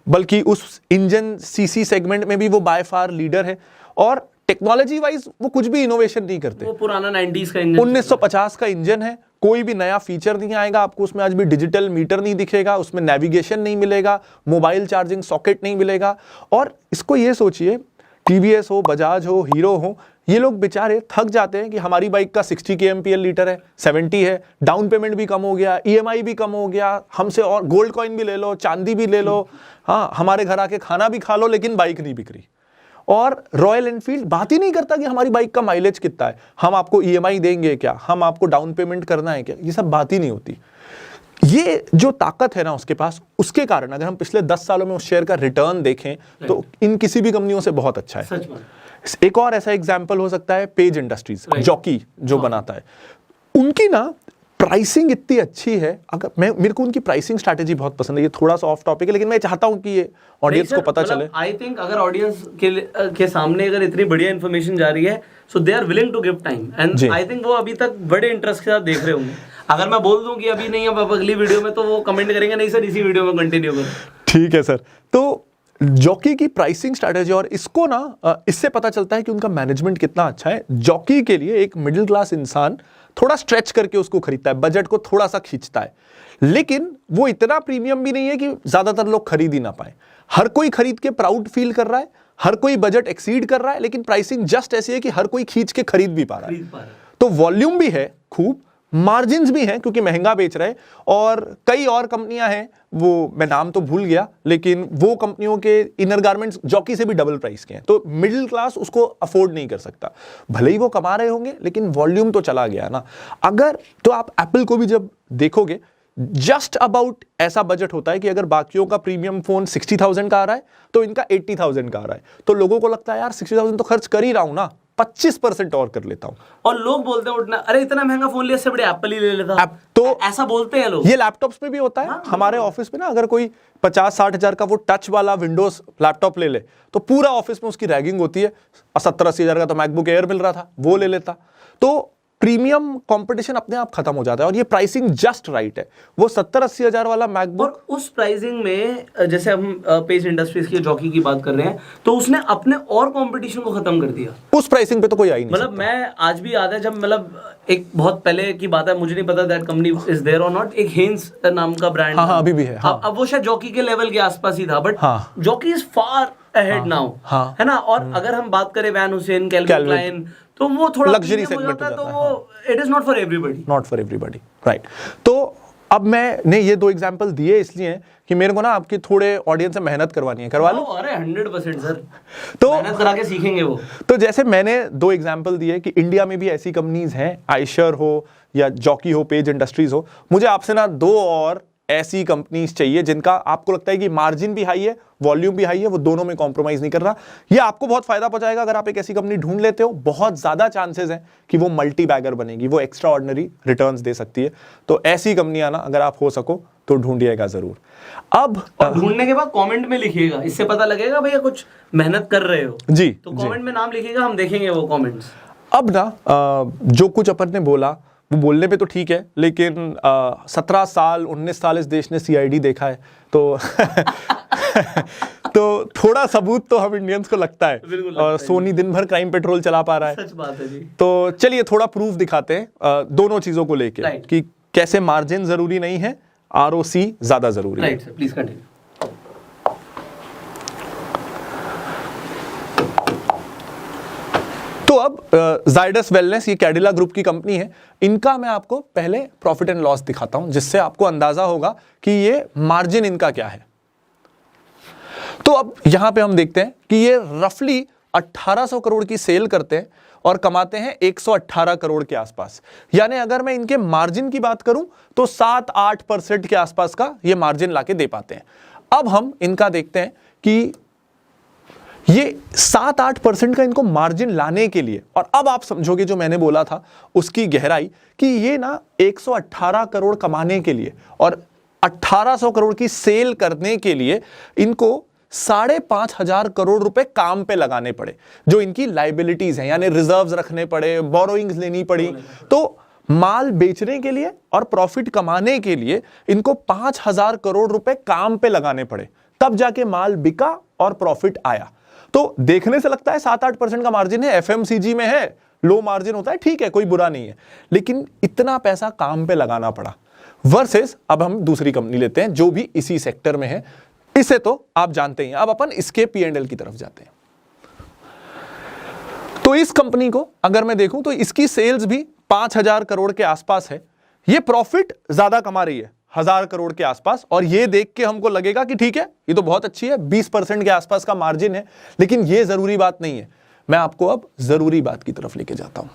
B: बल्कि उस इंजन सीसी सेगमेंट में भी वो बाय फार लीडर है। और टेक्नोलॉजी वाइज वो कुछ भी इनोवेशन नहीं करते,
A: वो पुराना 90s का इंजन,
B: 1950 का इंजन है, कोई भी नया फीचर नहीं आएगा आपको उसमें। आज भी डिजिटल मीटर नहीं दिखेगा उसमें, नेविगेशन नहीं मिलेगा, मोबाइल चार्जिंग सॉकेट नहीं मिलेगा। और इसको ये सोचिए, टीवीएस हो, बजाज हो, हीरो हो, ये लोग बेचारे थक जाते हैं कि हमारी बाइक का 60 kmpl लीटर है, 70 है, डाउन पेमेंट भी कम हो गया, EMI भी कम हो गया, हमसे और गोल्ड कॉइन भी ले लो, चांदी भी ले लो, हाँ हमारे घर आके खाना भी खा लो, लेकिन बाइक नहीं बिक रही। और रॉयल एनफील्ड बात ही नहीं करता कि हमारी बाइक का माइलेज कितना है, हम आपको EMI देंगे क्या, हम आपको डाउन पेमेंट करना है क्या, ये सब बात ही नहीं होती। ये जो ताकत है ना उसके पास, उसके कारण अगर हम पिछले 10 सालों में उस शेयर का रिटर्न देखें तो इन किसी भी कंपनियों से बहुत अच्छा है। एक और ऐसा एग्जांपल हो सकता है पेज इंडस्ट्रीज, जॉकी जो बनाता है, उनकी ना प्राइसिंग इतनी अच्छी है, अगर मेरे को उनकी प्राइसिंग स्ट्रैटेजी बहुत पसंद है। ये थोड़ा सा ऑफ टॉपिक है, लेकिन मैं चाहता हूं कि ये ऑडियंस को पता चले।
A: आई थिंक अगर ऑडियंस के सामने अगर इतनी बढ़िया इन्फॉर्मेशन जा रही है, so they are willing to give time, and I think वो अभी तक बड़े इंटरेस्ट के साथ देख रहे होंगे। अगर मैं बोल दूं कि अभी नहीं, अब अगली वीडियो में, तो वो कमेंट करेंगे नहीं सर इसी वीडियो में कंटिन्यू करो।
B: ठीक है सर। तो जॉकी की प्राइसिंग स्ट्रैटेजी, और इसको ना इससे पता चलता है कि उनका मैनेजमेंट कितना अच्छा है। जॉकी के लिए एक मिडिल क्लास इंसान थोड़ा स्ट्रेच करके उसको खरीदता है, बजट को थोड़ा सा खींचता है, लेकिन वो इतना प्रीमियम भी नहीं है कि ज्यादातर लोग खरीद ही ना पाए। हर कोई खरीद के प्राउड फील कर रहा है, हर कोई बजट एक्सीड कर रहा है, लेकिन प्राइसिंग जस्ट ऐसी है कि हर कोई खींच के खरीद भी पा रहा है। तो वॉल्यूम भी है खूब, मार्जिन्स भी हैं क्योंकि महंगा बेच रहे हैं। और कई और कंपनियां हैं, वो मैं नाम तो भूल गया, लेकिन वो कंपनियों के इनर गारमेंट्स जॉकी से भी डबल प्राइस के हैं। तो मिडिल क्लास उसको अफोर्ड नहीं कर सकता। भले ही वो कमा रहे होंगे, लेकिन वॉल्यूम तो चला गया ना। अगर तो आप एप्पल को भी जब देखोगे, जस्ट अबाउट ऐसा बजट होता है कि अगर बाकियों का प्रीमियम फोन 60,000 का आ रहा है तो इनका 80,000 का आ रहा है। तो लोगों को लगता है यार 60,000 तो खर्च कर ही रहा हूं ना, 25% और कर लेता हूं।
A: और लोग बोलते हैं उठना, अरे इतना महंगा फोन लिया, इससे बड़े एप्पल ही ले लेता।
B: तो
A: ऐसा बोलते हैं लोग।
B: ये लैपटॉप्स में भी होता है।
A: हाँ,
B: हमारे ऑफिस में ना अगर कोई 50-60 हजार का वो टच वाला विंडोज लैपटॉप ले ले, तो पूरा ऑफिस में उसकी रैगिंग होती है। 70-80 हजार का तो मैकबुक एयर मिल रहा था, वो ले लेता। तो प्रीमियम कंपटीशन अपने आप खत्म हो जाता है, और ये प्राइसिंग जस्ट राइट है। वो 70-80 हजार वाला मैकबुक,
A: और उस प्राइसिंग में जैसे हम पेज इंडस्ट्रीज की जॉकी की बात कर रहे हैं, तो उसने अपने और कंपटीशन को खत्म कर दिया।
B: उस प्राइसिंग पे तो कोई आई नहीं।
A: मतलब मैं आज भी याद है जब, मतलब एक बहुत पहले की बात है, मुझे नहीं पता दैट कंपनी इज देयर और नॉट, एक हेन्स नाम का ब्रांड।
B: हाँ, अभी भी है। हाँ।
A: अब वो शायद जॉकी के लेवल के आसपास ही था, but jockey is far ahead now, है ना। और अगर हम बात करें वैन हुसैन, कैल्विन क्लाइन, तो वो थोड़ा
B: लग्जरी सेगमेंट हो
A: जाता है, तो वो it is not for everybody.
B: Not for everybody, right. तो अब मैंने ये 2 एग्जांपल दिए इसलिए कि मेरे को ना आपकी थोड़े ऑडियंस से मेहनत करवानी है। करवा लो।
A: अरे 100% सर,
B: तो
A: मेहनत करा के सीखेंगे वो।
B: तो जैसे मैंने 2 एग्जांपल दिए कि इंडिया में भी ऐसी कंपनीज हैं, आइशर हो या जॉकी हो, पेज इंडस्ट्रीज हो। मुझे आपसे ना 2 और ऐसी कंपनीज चाहिए जिनका आपको लगता है कि मार्जिन भी हाई है, वॉल्यूम भी हाई है, वो दोनों में कॉम्प्रोमाइज नहीं कर रहा। ये आपको बहुत फायदा पहुंचाएगा अगर आप एक ऐसी कंपनी ढूंढ लेते हो। बहुत ज्यादा चांसेस हैं कि वो मल्टी बैगर बनेगी, वो एक्स्ट्रा ऑर्डिनरी रिटर्न्स दे सकती है। तो ऐसी कंपनियां ना अगर आप हो सको तो ढूंढिएगा जरूर। अब
A: ढूंढने के बाद कमेंट में लिखिएगा, इससे पता लगेगा भैया कुछ मेहनत कर रहे हो
B: जी।
A: तो कमेंट में नाम लिखिएगा, हम देखेंगे वो कमेंट्स।
B: अब ना जो कुछ अपन ने बोला वो बोलने पे तो ठीक है, लेकिन 17 साल 19 साल इस देश ने CID देखा है, तो तो थोड़ा सबूत तो हम इंडियंस को लगता है। और सोनी दिन भर क्राइम पेट्रोल चला पा रहा है।
A: सच बात है जी।
B: तो चलिए थोड़ा प्रूफ दिखाते हैं दोनों चीजों को लेके कि कैसे मार्जिन जरूरी नहीं है, ROC ज्यादा जरूरी है।
A: Right sir, please continue.
B: तो अब जाइडस वेलनेस, ये कैडिला ग्रुप की कंपनी है। इनका मैं आपको पहले प्रॉफिट एंड लॉस दिखाता हूं, जिससे आपको अंदाजा होगा कि ये मार्जिन इनका क्या है। तो अब यहां पे हम देखते हैं कि ये रफली 1800 करोड़ की सेल करते हैं और कमाते हैं 118 करोड़ के आसपास। यानी अगर मैं इनके मार्जिन की बात करूं तो 7-8% के आसपास का ये मार्जिन लाके दे पाते हैं। अब हम इनका देखते हैं कि ये 7-8% का इनको मार्जिन लाने के लिए, और अब आप समझोगे जो मैंने बोला था उसकी गहराई, कि ये ना 118 करोड़ कमाने के लिए और 1800 करोड़ की सेल करने के लिए इनको 5,500 करोड़ रुपए काम पे लगाने पड़े, जो इनकी लाइबिलिटीज हैं, यानी रिजर्व्स रखने पड़े, बोरोइंग्स लेनी पड़ी। तो माल बेचने के लिए और प्रॉफिट कमाने के लिए इनको 5,000 करोड़ रुपए काम पे लगाने पड़े, तब जाके माल बिका और प्रॉफिट आया। तो देखने से लगता है 7-8% का मार्जिन है, FMCG में है, लो मार्जिन होता है, ठीक है, कोई बुरा नहीं है, लेकिन इतना पैसा काम पे लगाना पड़ा। वर्सेस अब हम दूसरी कंपनी लेते हैं जो भी इसी सेक्टर में है, इसे तो आप जानते ही हैं। अब अपन इसके P&L की तरफ जाते हैं। तो इस कंपनी को अगर मैं देखूं तो इसकी सेल्स भी 5,000 करोड़ के आसपास है, ये प्रॉफिट ज्यादा कमा रही है 1,000 करोड़ के आसपास, और ये देख के हमको लगेगा कि ठीक है ये तो बहुत अच्छी है, 20% के आसपास का मार्जिन है। लेकिन ये जरूरी बात नहीं है। मैं आपको अब जरूरी बात की तरफ लेके जाता हूं।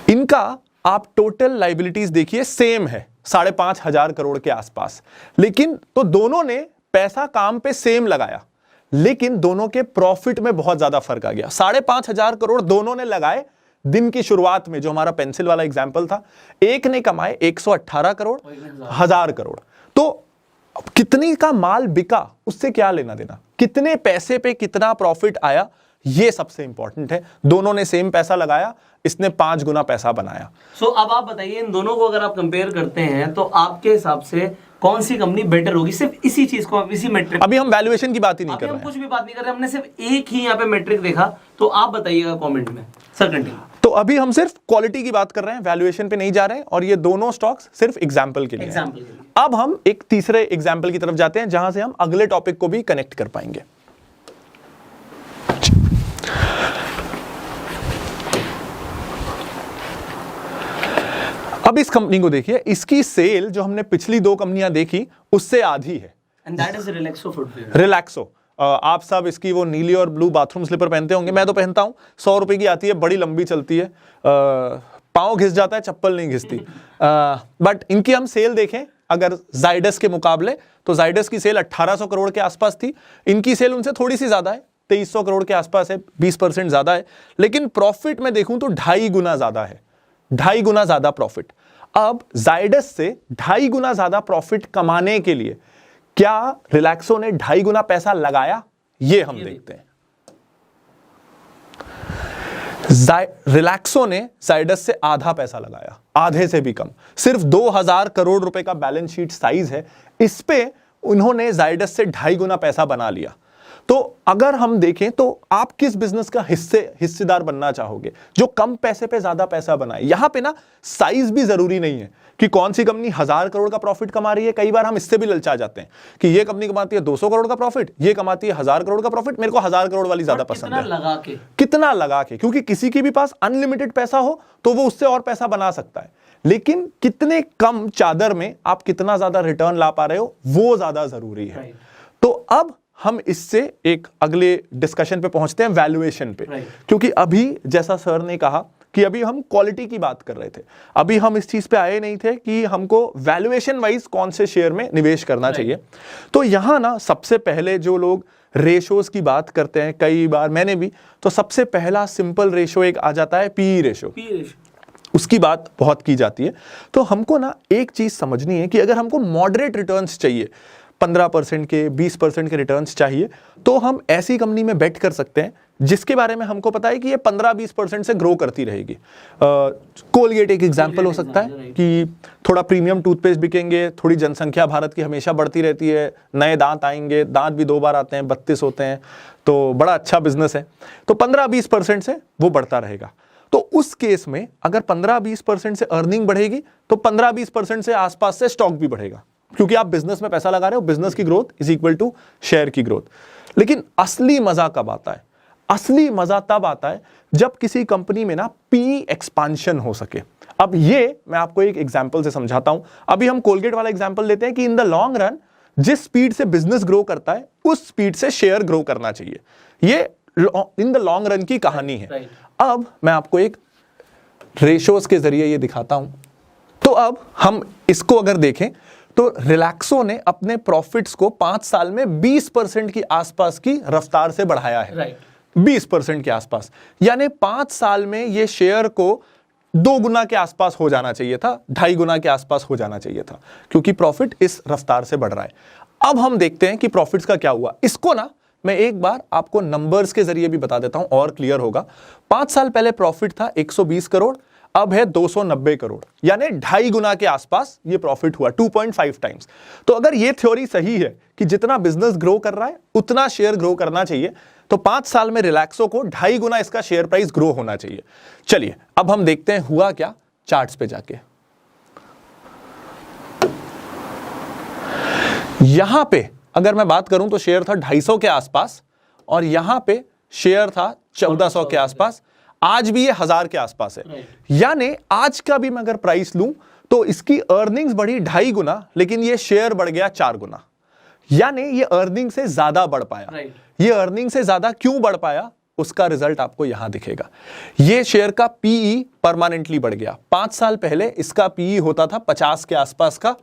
B: इनका आप टोटल लाइबिलिटीज देखिए, सेम है 5,500 करोड़ के आसपास, लेकिन तो दोनों ने पैसा काम पे सेम लगाया, लेकिन दोनों के प्रॉफिट में बहुत ज्यादा फर्क आ गया। 5,500 करोड़ दोनों ने लगाए, दिन की शुरुआत में जो हमारा पेंसिल वाला एग्जाम्पल था, एक ने कमाए 118 करोड़, 1000 करोड़। तो कितनी का माल बिका उससे क्या लेना देना, कितने पैसे पे कितना प्रॉफिट आया ये सबसे इंपॉर्टेंट है। दोनों ने सेम पैसा लगाया, इसने 5 गुना पैसा बनाया।
A: सो अब आप बताइए, इन दोनों को अगर आप कंपेयर करते हैं तो आपके हिसाब से कौन सी कंपनी बेटर होगी? सिर्फ इसी चीज को, इसी मैट्रिक,
B: अभी हम वैल्यूएशन की बात ही नहीं कर रहे
A: हम
B: हैं,
A: कुछ भी बात नहीं कर रहे, हमने सिर्फ एक ही यहाँ पे मैट्रिक देखा। तो आप बताइएगा कमेंट में। Sir continue.
B: तो अभी हम सिर्फ क्वालिटी की बात कर रहे हैं, वैल्यूएशन पे नहीं जा रहे हैं, और ये दोनों स्टॉक्स सिर्फ एग्जाम्पल के लिए हैं। अब हम एक तीसरे एग्जाम्पल की तरफ जाते हैं जहां से हम अगले टॉपिक को भी कनेक्ट कर पाएंगे। अब इस कंपनी को देखिए, इसकी सेल जो हमने पिछली 2 कंपनियां देखी उससे आधी है।
A: And that is Relaxo footwear.
B: Relaxo, आप सब इसकी वो नीली और ब्लू बाथरूम स्लीपर पहनते होंगे, मैं तो पहनता हूं। 100 रुपए की आती है, बड़ी लंबी चलती है, पाँव घिस जाता है, चप्पल नहीं घिसती। बट इनकी हम सेल देखें अगर जाइडस के मुकाबले, तो जाइडस की सेल 1800 करोड़ के आसपास थी, इनकी सेल उनसे थोड़ी सी ज्यादा है, 2300 करोड़ के आसपास है, 20% ज्यादा है। लेकिन प्रॉफिट में देखूं तो 2.5 गुना ज्यादा है, 2.5 गुना ज्यादा प्रॉफिट। अब जाइडस से 2.5 गुना ज्यादा प्रॉफिट कमाने के लिए क्या रिलैक्सो ने 2.5 गुना पैसा लगाया, ये हम देखते हैं। रिलैक्सो ने जाइडस से आधा पैसा लगाया, आधे से भी कम, सिर्फ 2000 करोड़ रुपए का बैलेंस शीट साइज है, इस पे उन्होंने जाइडस से 2.5 गुना पैसा बना लिया। तो अगर हम देखें तो आप किस बिजनेस का हिस्सेदार बनना चाहोगे जो कम पैसे पे ज्यादा पैसा बनाए? यहां पे ना साइज भी जरूरी नहीं है कि कौन सी कंपनी 1000 करोड़ का प्रॉफिट कमा रही है। कई बार हम इससे भी ललचा जाते हैं कि ये कंपनी कमाती है 200 करोड़ का प्रॉफिट, ये कमाती है 1000 करोड़ का प्रॉफिट, मेरे को 1000 करोड़ वाली ज्यादा पसंद है। कितना लगा के, क्योंकि किसी के भी पास अनलिमिटेड पैसा हो तो वो उससे और पैसा बना सकता है, लेकिन कितने कम चादर में आप कितना ज्यादा रिटर्न ला पा रहे हो वो ज्यादा जरूरी है। तो अब हम इससे एक अगले डिस्कशन पे पहुंचते हैं, वैल्यूएशन पे। क्योंकि अभी जैसा सर ने कहा कि अभी हम क्वालिटी की बात कर रहे थे, अभी हम इस चीज पे आए नहीं थे कि हमको वैल्यूएशन वाइज कौन से शेयर में निवेश करना चाहिए। तो यहां ना सबसे पहले जो लोग रेशोज की बात करते हैं, कई बार मैंने भी, तो सबसे पहला सिंपल रेशो एक आ जाता है पीई रेशो, उसकी बात बहुत की जाती है। तो हमको ना एक चीज समझनी है कि अगर हमको मॉडरेट रिटर्न्स चाहिए, 15% के 20% के रिटर्न्स चाहिए, तो हम ऐसी कंपनी में बेट कर सकते हैं जिसके बारे में हमको पता है कि ये 15-20% से ग्रो करती रहेगी। कोलगेट एक एग्जांपल हो सकता है कि थोड़ा प्रीमियम टूथपेस्ट बिकेंगे, थोड़ी जनसंख्या भारत की हमेशा बढ़ती रहती है, नए दांत आएंगे, दांत भी 2 बार आते हैं, 32 होते हैं, तो बड़ा अच्छा बिजनेस है। तो 15-20% से वो बढ़ता रहेगा। तो उस केस में अगर 15-20% से अर्निंग बढ़ेगी तो 15-20% से आसपास से स्टॉक भी बढ़ेगा, क्योंकि आप बिजनेस में पैसा लगा रहे हो, बिजनेस की growth is equal to share की ग्रोथ। लेकिन असली मजा कब आता है? असली मजा तब आता है जब किसी कंपनी में ना पी एक्सपांशन हो सके। अब ये मैं आपको एक एग्जांपल से समझाता हूं। अभी हम कोलगेट वाला एग्जांपल लेते हैं कि इन द लॉन्ग रन जिस स्पीड से बिजनेस ग्रो करता है उस स्पीड से शेयर ग्रो करना चाहिए। ये इन द लॉन्ग रन की कहानी है। अब मैं आपको एक रेशोज के जरिए ये दिखाता हूं। तो अब हम इसको अगर देखें तो रिलैक्सो ने अपने प्रॉफिट्स को 5 साल में 20% की आसपास की रफ्तार से बढ़ाया है। 20% के आसपास, यानी 5 साल में ये शेयर को 2 गुना के आसपास हो जाना चाहिए था, 2.5 गुना के आसपास हो जाना चाहिए था, क्योंकि प्रॉफिट इस रफ्तार से बढ़ रहा है। अब हम देखते हैं कि प्रॉफिट्स का क्या हुआ। इसको ना मैं एक बार आपको नंबर्स के जरिए भी बता देता हूं और क्लियर होगा। 5 साल पहले प्रॉफिट था 120 करोड़, अब है 290 करोड़, यानी 2.5 गुना के आसपास ये प्रॉफिट हुआ, 2.5 टाइम्स। तो अगर ये थ्योरी सही है कि जितना बिजनेस ग्रो कर रहा है उतना शेयर ग्रो करना चाहिए, तो 5 साल में रिलैक्सो को 2.5 गुना इसका शेयर प्राइस ग्रो होना चाहिए। चलिए अब हम देखते हैं हुआ क्या चार्ट्स पे जाके। यहां पे अगर मैं बात करूं तो शेयर था 250 के आसपास और यहां पे शेयर था 1400 के आसपास, आज भी ये 1000 के आसपास है। यानी आज का भी मैं अगर प्राइस लूं तो इसकी अर्निंग्स बढ़ी 2.5 गुना, लेकिन ये शेयर बढ़ गया 4 गुना, यानी ये अर्निंग से ज्यादा बढ़ पाया। ये अर्निंग से ज्यादा क्यों बढ़ पाया उसका रिजल्ट आपको यहां दिखेगा। ये शेयर का पीई परमानेंटली बढ़ गया। 5 साल पहले इसका पीई होता था 50 के आसपास का,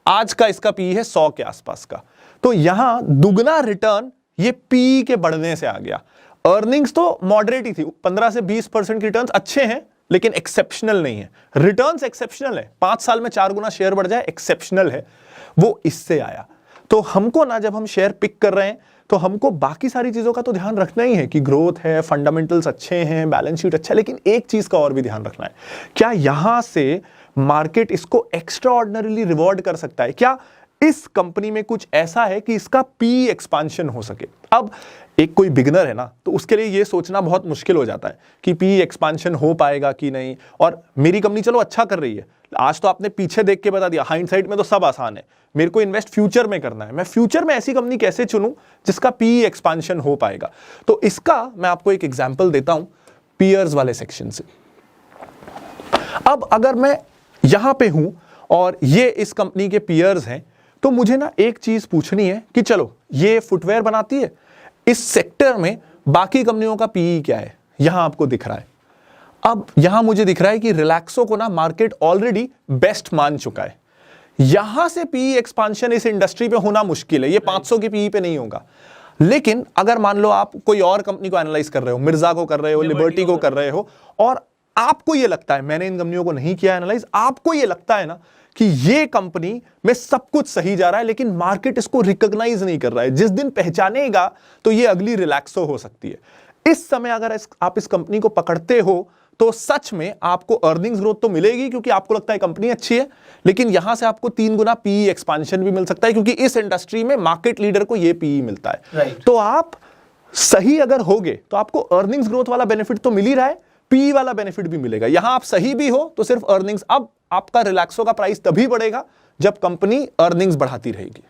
B: आज का इसका पीई है 100 के आसपास का। तो यहां दुगना रिटर्न ये पीई के बढ़ने से आ गया। अर्निंग्स तो मॉडरेट ही थी, 15 से 20% की रिटर्न्स अच्छे हैं लेकिन एक्सेप्शनल नहीं है। रिटर्न्स एक्सेप्शनल है, 5 साल में 4 गुना शेयर बढ़ जाए एक्सेप्शनल है, वो इससे आया। तो हमको ना जब हम शेयर पिक कर रहे हैं तो हमको बाकी सारी चीजों का तो ध्यान रखना ही है कि ग्रोथ है, फंडामेंटल्स अच्छे हैं, बैलेंस शीट अच्छा है, लेकिन एक चीज का और भी ध्यान रखना है, क्या यहां से मार्केट इसको एक्स्ट्रा ऑर्डिनरीली रिवॉर्ड कर सकता है? क्या इस कंपनी में कुछ ऐसा है कि इसका पी एक्सपांशन हो सके? अब एक कोई बिगिनर है ना, तो उसके लिए ये सोचना बहुत मुश्किल हो जाता है कि पी एक्सपांशन हो पाएगा कि नहीं। और मेरी कंपनी चलो अच्छा कर रही है, आज तो आपने पीछे देख के बता दिया, हाइंडसाइट में तो सब आसान है, मेरे को इन्वेस्ट फ्यूचर में करना है, मैं फ्यूचर में ऐसी कंपनी कैसे चुनूं जिसका पी एक्सपांशन हो पाएगा? तो इसका मैं आपको एक एग्जांपल देता हूं पीयर्स वाले सेक्शन से। अब अगर मैं यहां पे हूं और ये इस कंपनी के पीयर्स हैं, तो मुझे ना एक चीज पूछनी है कि चलो ये फुटवेयर बनाती है, इस सेक्टर में बाकी कंपनियों का पीई क्या है? यहां आपको दिख रहा है। अब यहां मुझे दिख रहा है कि रिलैक्सो को ना मार्केट ऑलरेडी बेस्ट मान चुका है, यहां से पीई एक्सपांशन इस इंडस्ट्री पे होना मुश्किल है, ये 500 की पीई पे नहीं होगा। लेकिन अगर मान लो आप कोई और कंपनी को एनालाइज कर रहे हो, मिर्जा को कर रहे हो, लिबर्टी को कर रहे हो, और आपको ये लगता है, मैंने इन कंपनियों को नहीं किया एनालाइज, आपको ये लगता है ना कि ये कंपनी में सब कुछ सही जा रहा है लेकिन मार्केट इसको रिकॉग्नाइज नहीं कर रहा है, जिस दिन पहचानेगा तो ये अगली रिलैक्सो हो सकती है। इस समय अगर आप इस कंपनी को पकड़ते हो तो सच में आपको अर्निंग्स ग्रोथ तो मिलेगी क्योंकि आपको लगता है कंपनी अच्छी है, लेकिन यहां से आपको 3 गुना पीई एक्सपांशन भी मिल सकता है क्योंकि इस इंडस्ट्री में मार्केट लीडर को ये पीई मिलता है। तो आप सही अगर होगे तो आपको अर्निंग्स ग्रोथ वाला बेनिफिट तो मिल ही रहा है, पी वाला बेनिफिट भी मिलेगा। यहां आप सही भी हो तो सिर्फ अर्निंग्स, अब आपका रिलैक्सो का प्राइस तभी बढ़ेगा जब कंपनी अर्निंग्स बढ़ाती रहेगी।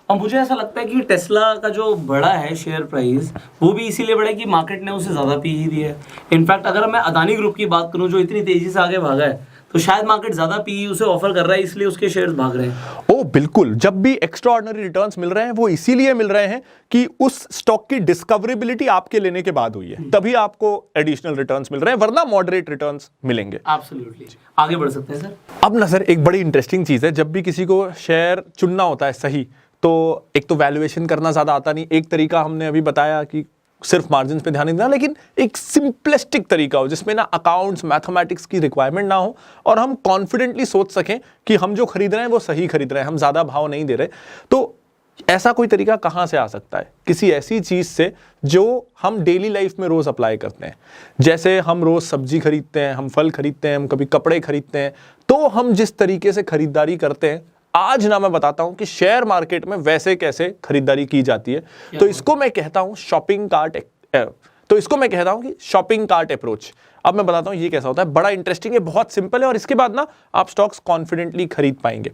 A: और मुझे ऐसा लगता है कि टेस्ला का जो बढ़ा है शेयर प्राइस, वो भी इसीलिए बढ़ा है कि मार्केट ने उसे ज्यादा पी ही दिया है। इनफैक्ट अगर मैं अदानी ग्रुप की बात करूं जो इतनी तेजी से आगे भागा है, तो शायद मार्केट ज्यादा पी उसे ऑफर कर रहा है, इसलिए उसके शेयर्स भाग रहे हैं।
B: ओ बिल्कुल, जब भी एक्स्ट्रा ऑर्डिनरी रिटर्न्स मिल रहे हैं वो इसीलिए मिल रहे हैं कि उस स्टॉक की डिस्कवरेबिलिटी आपके लेने के बाद हुई है, तभी आपको एडिशनल रिटर्न्स मिल रहे हैं, वरना मॉडरेट रिटर्न्स मिलेंगे।
A: एब्सोल्युटली। आगे बढ़ सकते हैं सर।
B: अब ना सर एक बड़ी इंटरेस्टिंग चीज है, जब भी किसी को शेयर चुनना होता है सही, तो एक तो वैल्यूएशन करना ज्यादा आता नहीं, एक तरीका हमने अभी बताया कि सिर्फ मार्जिन पे ध्यान नहीं देना, लेकिन एक सिंपलिस्टिक तरीका हो जिसमें ना अकाउंट्स मैथमेटिक्स की रिक्वायरमेंट ना हो और हम कॉन्फिडेंटली सोच सकें कि हम जो खरीद रहे हैं वो सही खरीद रहे हैं, हम ज्यादा भाव नहीं दे रहे। तो ऐसा कोई तरीका कहां से आ सकता है? किसी ऐसी चीज से जो हम डेली लाइफ में रोज अप्लाई करते हैं। जैसे हम रोज सब्जी खरीदते हैं, हम फल खरीदते हैं, हम कभी कपड़े खरीदते हैं, तो हम जिस तरीके से खरीदारी करते हैं, आज ना मैं बताता हूं कि शेयर मार्केट में वैसे कैसे खरीदारी की जाती है। तो इसको मैं कहता हूं शॉपिंग कार्ट, तो इसको मैं कहता हूं कि शॉपिंग कार्ट अप्रोच। अब मैं बताता हूं ये कैसा होता है, बड़ा इंटरेस्टिंग है, बहुत सिंपल है, और इसके बाद ना आप स्टॉक्स कॉन्फिडेंटली खरीद पाएंगे।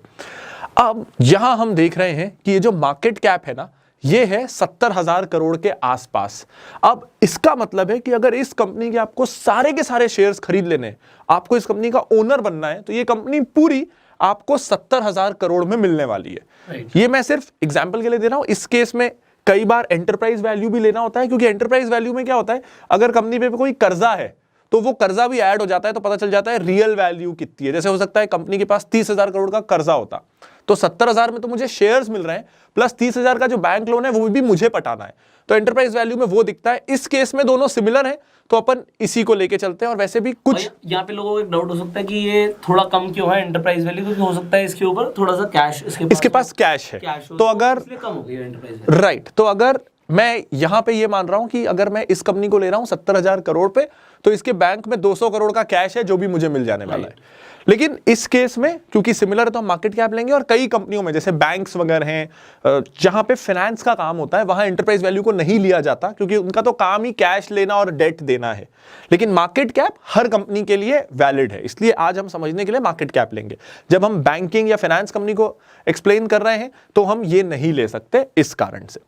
B: अब यहां हम देख रहे हैं कि ये जो मार्केट कैप है ना, ये है 70,000 करोड़ के आसपास। अब इसका मतलब है कि अगर इस कंपनी के आपको सारे के सारे शेयर्स खरीद लेने, आपको इस कंपनी का ओनर बनना है, तो ये कंपनी पूरी आपको 70,000 करोड़ में मिलने वाली है। ये मैं सिर्फ एग्जांपल के लिए दे रहा हूं। इस केस में कई बार एंटरप्राइज वैल्यू भी लेना होता है, क्योंकि एंटरप्राइज वैल्यू में क्या होता है, अगर कंपनी पे कोई कर्जा है तो वो कर्जा भी ऐड हो जाता है, तो पता चल जाता है रियल वैल्यू कितनी है। जैसे हो सकता है कंपनी के पास 30,000 करोड़ का कर्जा होता, तो 70,000 में तो मुझे शेयर्स मिल रहे हैं, प्लस 30,000 का जो बैंक लोन है वो भी मुझे पटाना है, तो एंटरप्राइज वैल्यू में वो दिखता है। इस केस में दोनों सिमिलर हैं, तो अपन इसी को लेके चलते हैं। और वैसे भी कुछ
A: यहाँ पे लोगों को एक डाउट हो सकता है कि ये थोड़ा कम क्यों है एंटरप्राइज वैल्यू, क्योंकि हो सकता है इसके ऊपर थोड़ा सा कैश इसके पास कैश है,
B: तो अगर
A: कम हो गई एंटरप्राइज वैल्यू।
B: राइट, तो अगर मैं यहां पे ये मान रहा हूं कि अगर मैं इस कंपनी को ले रहा हूं 70,000 करोड़ पे, तो इसके बैंक में 200 करोड़ का कैश है जो भी मुझे मिल जाने वाला है। लेकिन इस केस में क्योंकि सिमिलर है तो हम मार्केट कैप लेंगे, और कई कंपनियों में जैसे बैंक्स वगैरह हैं जहां पे फाइनेंस का काम होता है, वहां एंटरप्राइज वैल्यू को नहीं लिया जाता, क्योंकि उनका तो काम ही कैश लेना और डेट देना है। लेकिन मार्केट कैप हर कंपनी के लिए वैलिड है, इसलिए आज हम समझने के लिए मार्केट कैप लेंगे। जब हम बैंकिंग या फाइनेंस कंपनी को एक्सप्लेन कर रहे हैं तो हम ये नहीं ले सकते इस कारण से।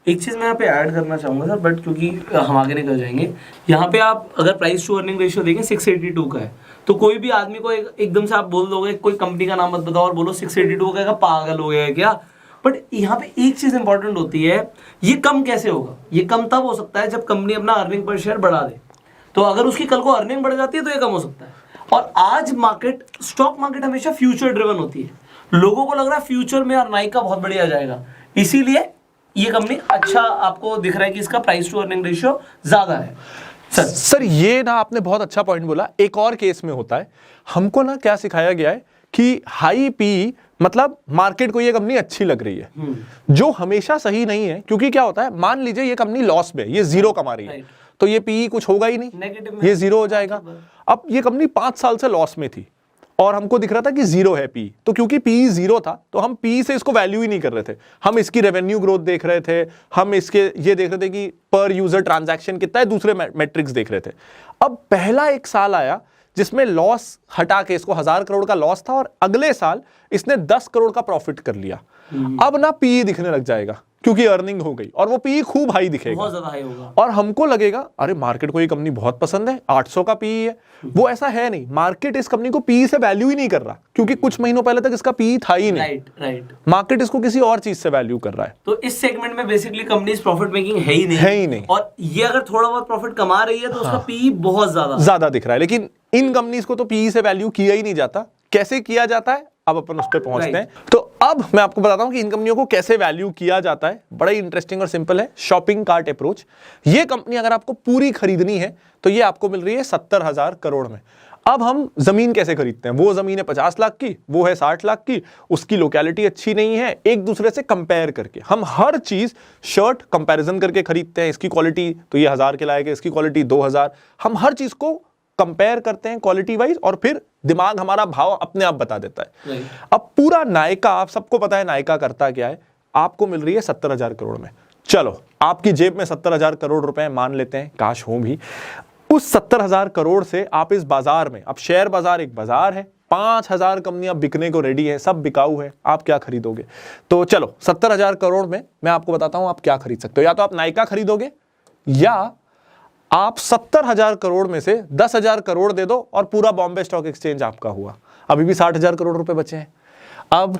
A: एक चीज मैं यहाँ पे ऐड करना चाहूंगा सर, बट क्योंकि हम आगे निकल जाएंगे, यहाँ पे आप अगर प्राइस टू अर्निंग रेशियो देखें 682 का है, तो कोई भी आदमी को एकदम से आप बोल दोगे कोई कंपनी का नाम मत बताओ और बोलो 682 का, पागल हो गया है क्या? बट यहाँ पे एक चीज इंपॉर्टेंट होती है, ये कम कैसे होगा? ये कम तब हो सकता है जब कंपनी अपना अर्निंग पर शेयर बढ़ा दे। तो अगर उसकी कल को अर्निंग बढ़ जाती है तो ये कम हो सकता है। और आज मार्केट, स्टॉक मार्केट हमेशा फ्यूचर ड्रिवन होती है, लोगों को लग रहा है फ्यूचर में अर्निंग का बहुत बढ़िया जाएगा, इसीलिए ये कंपनी अच्छा आपको दिख रहा है कि इसका प्राइस टू अर्निंग रेशियो ज्यादा है।
B: सर ये ना आपने बहुत अच्छा पॉइंट बोला। एक और केस में होता है, हमको ना क्या सिखाया गया है कि हाई पी मतलब मार्केट को ये कंपनी अच्छी लग रही है, जो हमेशा सही नहीं है। क्योंकि क्या होता है, मान लीजिए ये कंपनी लॉस में, ये जीरो कमा रही है, तो ये पी कुछ होगा ही नहीं, ये जीरो हो जाएगा। अब ये कंपनी 5 साल से लॉस में थी और हमको दिख रहा था कि जीरो है पी, तो क्योंकि पी जीरो था तो हम पी से इसको वैल्यू ही नहीं कर रहे थे, हम इसकी रेवेन्यू ग्रोथ देख रहे थे, हम इसके ये देख रहे थे कि पर यूजर ट्रांजैक्शन कितना है, दूसरे मैट्रिक्स देख रहे थे। अब पहला एक साल आया जिसमें लॉस हटा के इसको 1000 करोड़ का लॉस था और अगले साल इसने 10 करोड़ का प्रॉफिट कर लिया। अब ना पी दिखने लग जाएगा क्योंकि अर्निंग हो गई और वो पी खूब हाई दिखेगा,
A: बहुत ज्यादा हाई होगा,
B: और हमको लगेगा अरे मार्केट को ये कंपनी बहुत पसंद है, 800 का पी है। वो ऐसा है नहीं, मार्केट इस कंपनी को पी से वैल्यू ही नहीं कर रहा क्योंकि कुछ महीनों पहले तक इसका पी था ही नहीं।
A: राइट।
B: मार्केट इसको किसी और चीज से वैल्यू कर रहा है।
A: तो इस सेगमेंट में बेसिकली कंपनीज प्रॉफिट मेकिंग है ही नहीं, और ये अगर थोड़ा बहुत प्रॉफिट कमा रही है तो उसका पी बहुत ज्यादा
B: दिख रहा है। लेकिन इन कंपनीज को तो पी से वैल्यू किया ही नहीं जाता। कैसे किया जाता है अब अपन उस पर पहुंचते हैं। तो अब मैं आपको बताता हूं कि इन कंपनियों को कैसे वैल्यू किया जाता है। बड़ा ही इंटरेस्टिंग और सिंपल है, शॉपिंग कार्ट अप्रोच। ये कंपनी अगर आपको पूरी खरीदनी है तो ये आपको मिल रही है 70,000 करोड़ में। अब हम जमीन कैसे खरीदते हैं, वो जमीन है 50 लाख की, वो है 60 लाख की, उसकी लोकेलिटी अच्छी नहीं है, एक दूसरे से कंपेयर करके हम हर चीज शर्ट कंपैरिजन करके खरीदते हैं। इसकी क्वालिटी तो ये 1000 के लायक है, इसकी क्वालिटी 2000, हम हर चीज को कंपेयर करते हैं क्वालिटी वाइज और फिर दिमाग हमारा भाव अपने आप बता देता है। अब पूरा नायका, आप सबको पता है नायका करता क्या है, आपको मिल रही है 70,000 करोड़ में। चलो आपकी जेब में 70,000 करोड़ रुपए मान लेते हैं, काश हो भी। उस 70,000 करोड़ से आप इस बाजार में, अब शेयर बाजार एक बाजार है, 5,000 कंपनियां बिकने को रेडी है, सब बिकाऊ है, आप क्या खरीदोगे? तो चलो 70,000 करोड़ में मैं आपको बताता हूं आप क्या खरीद सकते हो। या तो आप नायका खरीदोगे या आप 70,000 करोड़ में से 10,000 करोड़ दे दो और पूरा बॉम्बे स्टॉक एक्सचेंज आपका हुआ। अभी भी 60,000 करोड़ रुपए बचे हैं। अब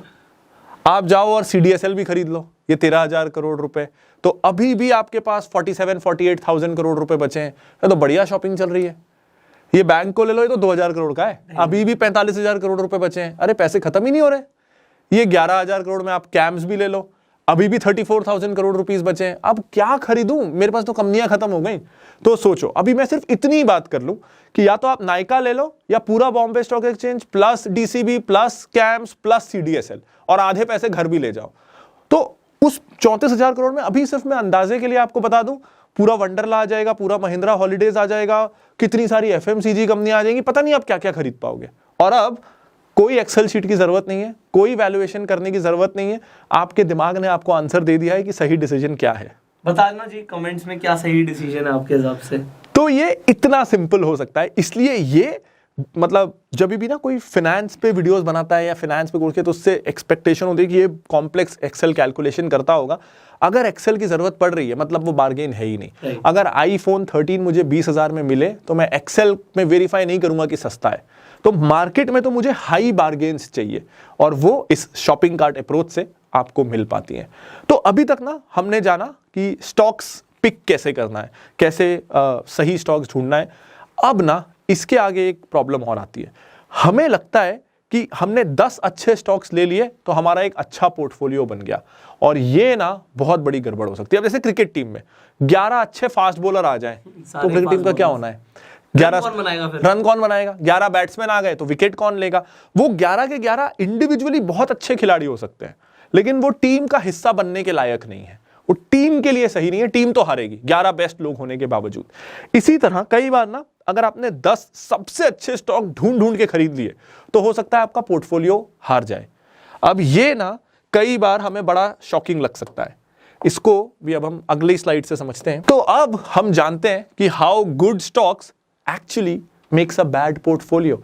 B: आप जाओ और CDSL भी खरीद लो, ये 13,000 करोड़ रुपए, तो अभी भी आपके पास 47-48,000 करोड़ रुपए बचे हैं। ये तो बढ़िया शॉपिंग चल रही है। ये बैंक को ले लो, ये तो 2,000 करोड़ का है, अभी भी 45,000 करोड़ रुपए बचे हैं। अरे पैसे खत्म ही नहीं हो रहे। ये 11,000 करोड़ में आप कैम्स भी ले लो, अभी भी 34,000 करोड़ रुपीस बचे हैं। अब क्या खरीदूं, मेरे पास तो कंपनियां खत्म हो गई। तो सोचो, अभी मैं सिर्फ इतनी बात कर लूं कि या तो आप नायका ले लो या पूरा Bombay stock exchange plus DCB plus camps plus CDSL और आधे पैसे घर भी ले जाओ। तो उस 34,000 करोड़ में अभी सिर्फ मैं अंदाजे के लिए आपको बता दूं, पूरा वंडरला आ जाएगा, पूरा महिंद्रा हॉलीडेज आ जाएगा, कितनी सारी FMCG कंपनियां आ जाएंगी, पता नहीं आप क्या क्या खरीद पाओगे। और अब कोई एक्सेल शीट की जरूरत नहीं है, कोई वैल्यूएशन करने की जरूरत नहीं है, आपके दिमाग ने आपको आंसर दे दिया है कि सही डिसीजन क्या है।
A: बताना जी कमेंट्स में क्या सही डिसीजन है आपके हिसाब से।
B: तो ये इतना सिंपल हो सकता है। इसलिए ये मतलब जब भी ना कोई फाइनेंस पे वीडियोस बनाता है या फाइनेंस पे कोर्स के, तो उससे एक्सपेक्टेशन होती है कि ये कॉम्प्लेक्स एक्सेल कैलकुलेशन करता होगा। अगर एक्सेल की जरूरत पड़ रही है मतलब वो बार्गेन है ही नहीं। अगर iPhone 13 मुझे 20,000 में मिले तो मैं एक्सेल में वेरीफाई नहीं करूंगा कि सस्ता है। तो मार्केट में तो मुझे हाई बार्गेन्स चाहिए और वो इस शॉपिंग कार्ट अप्रोच से आपको मिल पाती हैं। तो अभी तक ना हमने जाना कि स्टॉक्स पिक कैसे करना है, कैसे सही स्टॉक्स ढूंढना है। अब ना इसके आगे एक प्रॉब्लम और आती है। हमें लगता है कि हमने 10 अच्छे स्टॉक्स ले लिए तो हमारा एक अच्छा पोर्टफोलियो बन गया, और ये ना बहुत बड़ी गड़बड़ हो सकती है। अब जैसे क्रिकेट टीम में 11 अच्छे फास्ट बॉलर आ जाएं तो क्रिकेट टीम का क्या होना है? 11 रन कौन बनाएगा? 11 बैट्समैन आ गए तो विकेट कौन लेगा? वो 11 के 11 इंडिविजुअली बहुत अच्छे खिलाड़ी हो सकते हैं, लेकिन वो टीम का हिस्सा बनने के लायक नहीं है, वो टीम के लिए सही नहीं है, टीम तो हारेगी 11 बेस्ट लोग होने के बावजूद। इसी तरह कई बार ना अगर आपने 10 सबसे अच्छे स्टॉक ढूंढ के खरीद लिए तो हो सकता है आपका पोर्टफोलियो हार जाए। अब ये ना कई बार हमें बड़ा शॉकिंग लग सकता है। इसको भी अब हम अगली स्लाइड से समझते हैं। तो अब हम जानते हैं कि how good stocks actually makes a bad portfolio.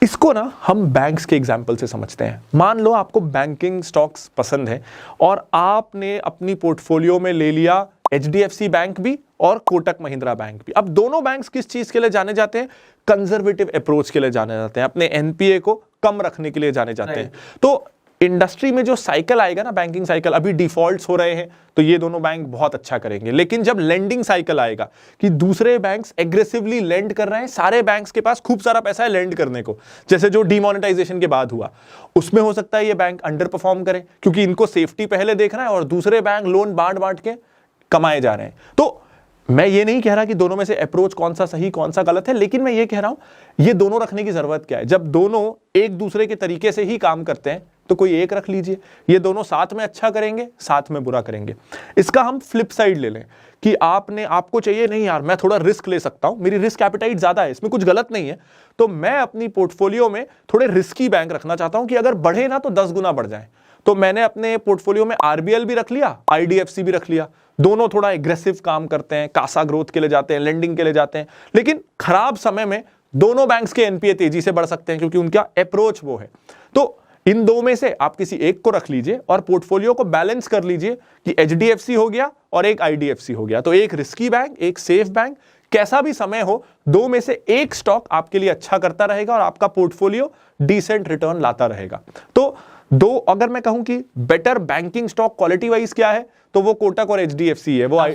B: इसको ना हम बैंक्स के एग्जाम्पल से समझते हैं। मान लो आपको बैंकिंग स्टॉक्स पसंद है और आपने अपनी पोर्टफोलियो में ले लिया HDFC बैंक भी और कोटक महिंद्रा बैंक भी। अब दोनों बैंक्स किस चीज के लिए जाने जाते हैं? कंजर्वेटिव अप्रोच के लिए जाने जाते हैं, अपने NPA को कम रखने के लिए जाने जाते हैं। तो इंडस्ट्री में जो साइकिल आएगा ना, बैंकिंग साइकिल, अभी डिफॉल्ट्स हो रहे हैं तो ये दोनों बैंक बहुत अच्छा करेंगे, लेकिन जब लेंडिंग साइकिल आएगा कि दूसरे बैंक्स एग्रेसिवली लेंड कर रहे हैं, सारे बैंक्स के पास खूब सारा पैसा है लेंड करने को, जैसे जो डीमोनेटाइजेशन के बाद हुआ, उसमें हो सकता है ये बैंक अंडर परफॉर्म करे क्योंकि इनको सेफ्टी पहले देखना है और दूसरे बैंक लोन बांट बांट के कमाए जा रहे हैं। तो मैं ये नहीं कह रहा कि दोनों में से अप्रोच कौन सा सही कौन सा गलत है, लेकिन मैं ये कह रहा हूं ये दोनों रखने की जरूरत क्या है। जब दोनों एक दूसरे के तरीके से ही काम करते हैं तो कोई एक रख लीजिए, ये दोनों साथ में अच्छा करेंगे साथ में बुरा करेंगे। इसका हम फ्लिप साइड ले लें कि आपको चाहिए नहीं यार मैं थोड़ा रिस्क ले सकता हूं, मेरी रिस्क एपेटाइट ज्यादा है, इसमें कुछ गलत नहीं है, तो मैं अपनी पोर्टफोलियो में थोड़े रिस्की बैंक रखना चाहता हूं कि अगर बढ़े ना तो 10 गुना बढ़ जाए। तो मैंने अपने पोर्टफोलियो में आरबीएल भी रख लिया, आईडीएफसी भी रख लिया, दोनों थोड़ा एग्रेसिव काम करते हैं, कासा ग्रोथ के लिए जाते हैं, लेंडिंग के लिए जाते हैं, लेकिन खराब समय में दोनों बैंक्स के एनपीए तेजी से बढ़ सकते हैं क्योंकि उनका अप्रोच वो है। तो इन दो में से आप किसी एक को रख लीजिए और पोर्टफोलियो को बैलेंस कर लीजिए कि एचडीएफसी हो गया और एक आईडीएफसी हो गया, तो एक रिस्की बैंक एक सेफ बैंक, कैसा भी समय हो दो में से एक स्टॉक आपके लिए अच्छा करता रहेगा और आपका पोर्टफोलियो डिसेंट रिटर्न लाता रहेगा। तो दो, अगर मैं कहूं कि better banking stock quality wise क्या है तो वो कोटक और एचडीएफसी है, वो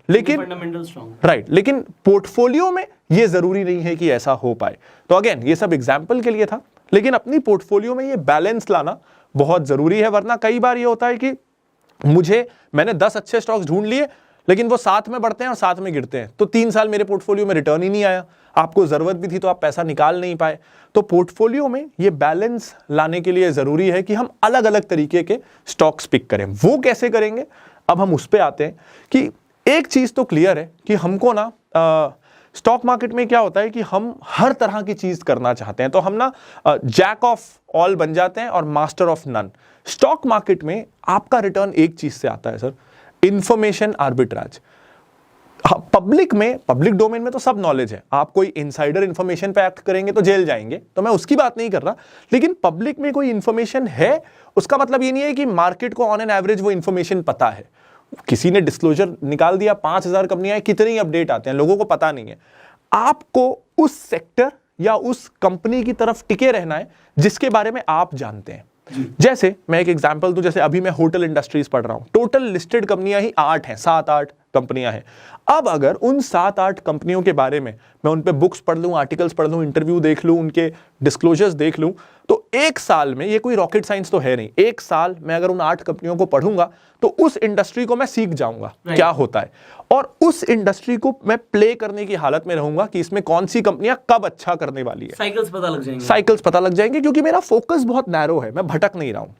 B: लेकिन राइट, लेकिन पोर्टफोलियो में ये जरूरी नहीं है कि ऐसा हो पाए। तो अगेन ये सब एग्जांपल के लिए था, लेकिन अपनी पोर्टफोलियो में ये बैलेंस लाना बहुत जरूरी है, वरना कई बार ये होता है कि मैंने 10 अच्छे स्टॉक्स ढूंढ लिए लेकिन वो साथ में बढ़ते हैं और साथ में गिरते हैं, तो 3 साल मेरे पोर्टफोलियो में रिटर्न ही नहीं आया, आपको जरूरत भी थी तो आप पैसा निकाल नहीं पाए। तो पोर्टफोलियो में ये बैलेंस लाने के लिए जरूरी है कि हम अलग अलग तरीके के स्टॉक्स पिक करें। वो कैसे करेंगे, अब हम उस पे आते हैं कि एक चीज तो क्लियर है कि हमको ना स्टॉक मार्केट में क्या होता है कि हम हर तरह की चीज करना चाहते हैं, तो हम ना जैक ऑफ ऑल बन जाते हैं और master of none. Stock market में आपका रिटर्न एक चीज से आता है sir, information arbitrage. Public domain में तो सब नॉलेज है, आप कोई इनसाइडर इंफॉर्मेशन पे एक्ट करेंगे तो जेल जाएंगे, तो मैं उसकी बात नहीं कर रहा, लेकिन पब्लिक में कोई इंफॉर्मेशन है उसका मतलब ये नहीं है कि मार्केट को ऑन एन एवरेज वो इंफॉर्मेशन पता है। किसी ने डिस्क्लोजर निकाल दिया, 5000 कंपनियां, कितने अपडेट आते हैं लोगों को पता नहीं है। आपको उस सेक्टर या उस कंपनी की तरफ टिके रहना है जिसके बारे में आप जानते हैं। जैसे मैं एक एग्जांपल दूं, जैसे अभी मैं होटल इंडस्ट्रीज पढ़ रहा हूं, टोटल लिस्टेड कंपनियां ही 8 हैं, 7-8 कंपनियां हैं। अब अगर उन 7-8 कंपनियों के बारे में मैं उन पे बुक्स पढ़ लूं, आर्टिकल्स पढ़ लूं, इंटरव्यू देख लूं, उनके डिस्क्लोजर्स देख लूं, तो एक साल में, ये कोई रॉकेट साइंस तो है नहीं, एक साल में अगर उन 8 कंपनियों को पढ़ूंगा तो उस इंडस्ट्री को मैं सीख जाऊंगा क्या होता है, और उस इंडस्ट्री को मैं प्ले करने की हालत में रहूंगा कि इसमें कौन सी कंपनियां कब अच्छा करने वाली है।
A: साइकिल्स पता लग जाएंगे क्योंकि मेरा फोकस बहुत नैरो है, मैं भटक नहीं रहा हूं।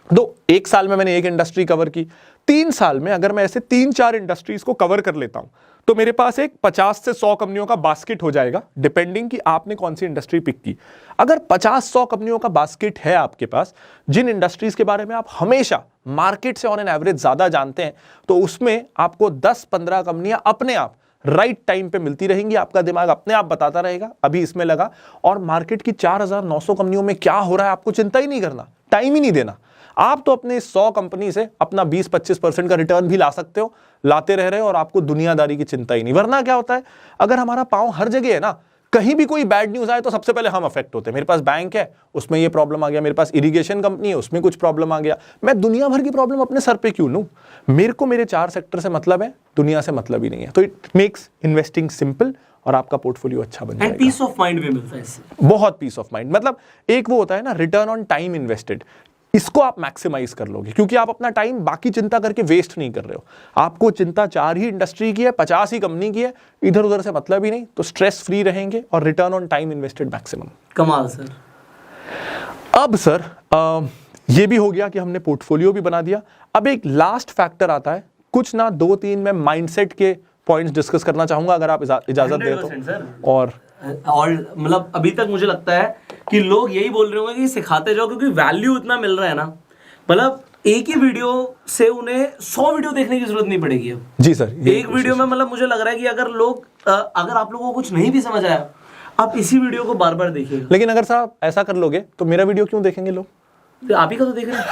A: तो एक साल में मैंने एक इंडस्ट्री कवर की, 3 साल में अगर मैं ऐसे 3-4 इंडस्ट्रीज को कवर कर लेता हूं तो मेरे पास एक 50 से 100 कंपनियों का बास्केट हो जाएगा, डिपेंडिंग कि आपने कौन सी इंडस्ट्री पिक की। अगर 50-100 कंपनियों का बास्केट है आपके पास, जिन इंडस्ट्रीज के बारे में आप हमेशा मार्केट से ऑन एन एवरेज ज्यादा जानते हैं, तो उसमें आपको 10-15 कंपनियां अपने आप राइट टाइम पे मिलती रहेंगी, आपका दिमाग अपने आप बताता रहेगा अभी इसमें लगा, और मार्केट की 4900 कंपनियों में क्या हो रहा है आपको चिंता ही नहीं करना, टाइम ही नहीं देना। आप तो अपने 100 कंपनी से अपना 20-25% का रिटर्न भी ला सकते हो, लाते रह रहे हो, और आपको दुनियादारी की चिंता ही नहीं। वरना क्या होता है, अगर हमारा पांव हर जगह है ना, कहीं भी कोई बैड न्यूज आए तो सबसे पहले हम अफेक्ट होते हैं। मेरे पास बैंक है, उसमें ये प्रॉब्लम आ गया, मेरे पास इरिगेशन कंपनी है, उसमें कुछ प्रॉब्लम आ गया, मैं दुनिया भर की प्रॉब्लम अपने सर पे क्यों लूं? मेरे को मेरे 4 सेक्टर से मतलब है, दुनिया से मतलब ही नहीं है। तो इट मेक्स इन्वेस्टिंग सिंपल और आपका पोर्टफोलियो अच्छा बन जाएगा। पीस ऑफ माइंड भी मिलता है इससे,
B: बहुत पीस ऑफ माइंड। मतलब एक वो होता है ना, रिटर्न ऑन टाइम इन्वेस्टेड, इसको आप मैक्सिमाइज कर लोगे क्योंकि आप अपना टाइम बाकी चिंता करके वेस्ट नहीं कर रहे हो। आपको चिंता 4 ही इंडस्ट्री की है, 50 ही कंपनी की है, इधर उधर से मतलब ही नहीं, तो स्ट्रेस फ्री रहेंगे और return on time invested maximum.
A: कमाल सर।
B: अब सर ये भी हो गया कि हमने पोर्टफोलियो भी बना दिया। अब एक लास्ट फैक्टर आता है, कुछ ना 2-3 मैं माइंडसेट के पॉइंट्स डिस्कस करना चाहूंगा अगर आप इजाजत दें तो। और
A: मतलब अभी तक मुझे लगता है कि लोग यही बोल रहे होंगे कि सिखाते जाओ, क्योंकि वैल्यू इतना मिल रहा है ना, मतलब एक ही वीडियो से उन्हें 100 वीडियो देखने की जरूरत नहीं पड़ेगी अब।
B: जी सर,
A: एक वीडियो में मतलब मुझे लग रहा है कि अगर आप लोगों को कुछ नहीं भी समझ आया, आप इसी वीडियो को बार बार देखिएगा।
B: लेकिन अगर सर आप ऐसा कर लोगे तो मेरा वीडियो क्यों देखेंगे लोग?
A: आप ही का तो देख रहे हैं।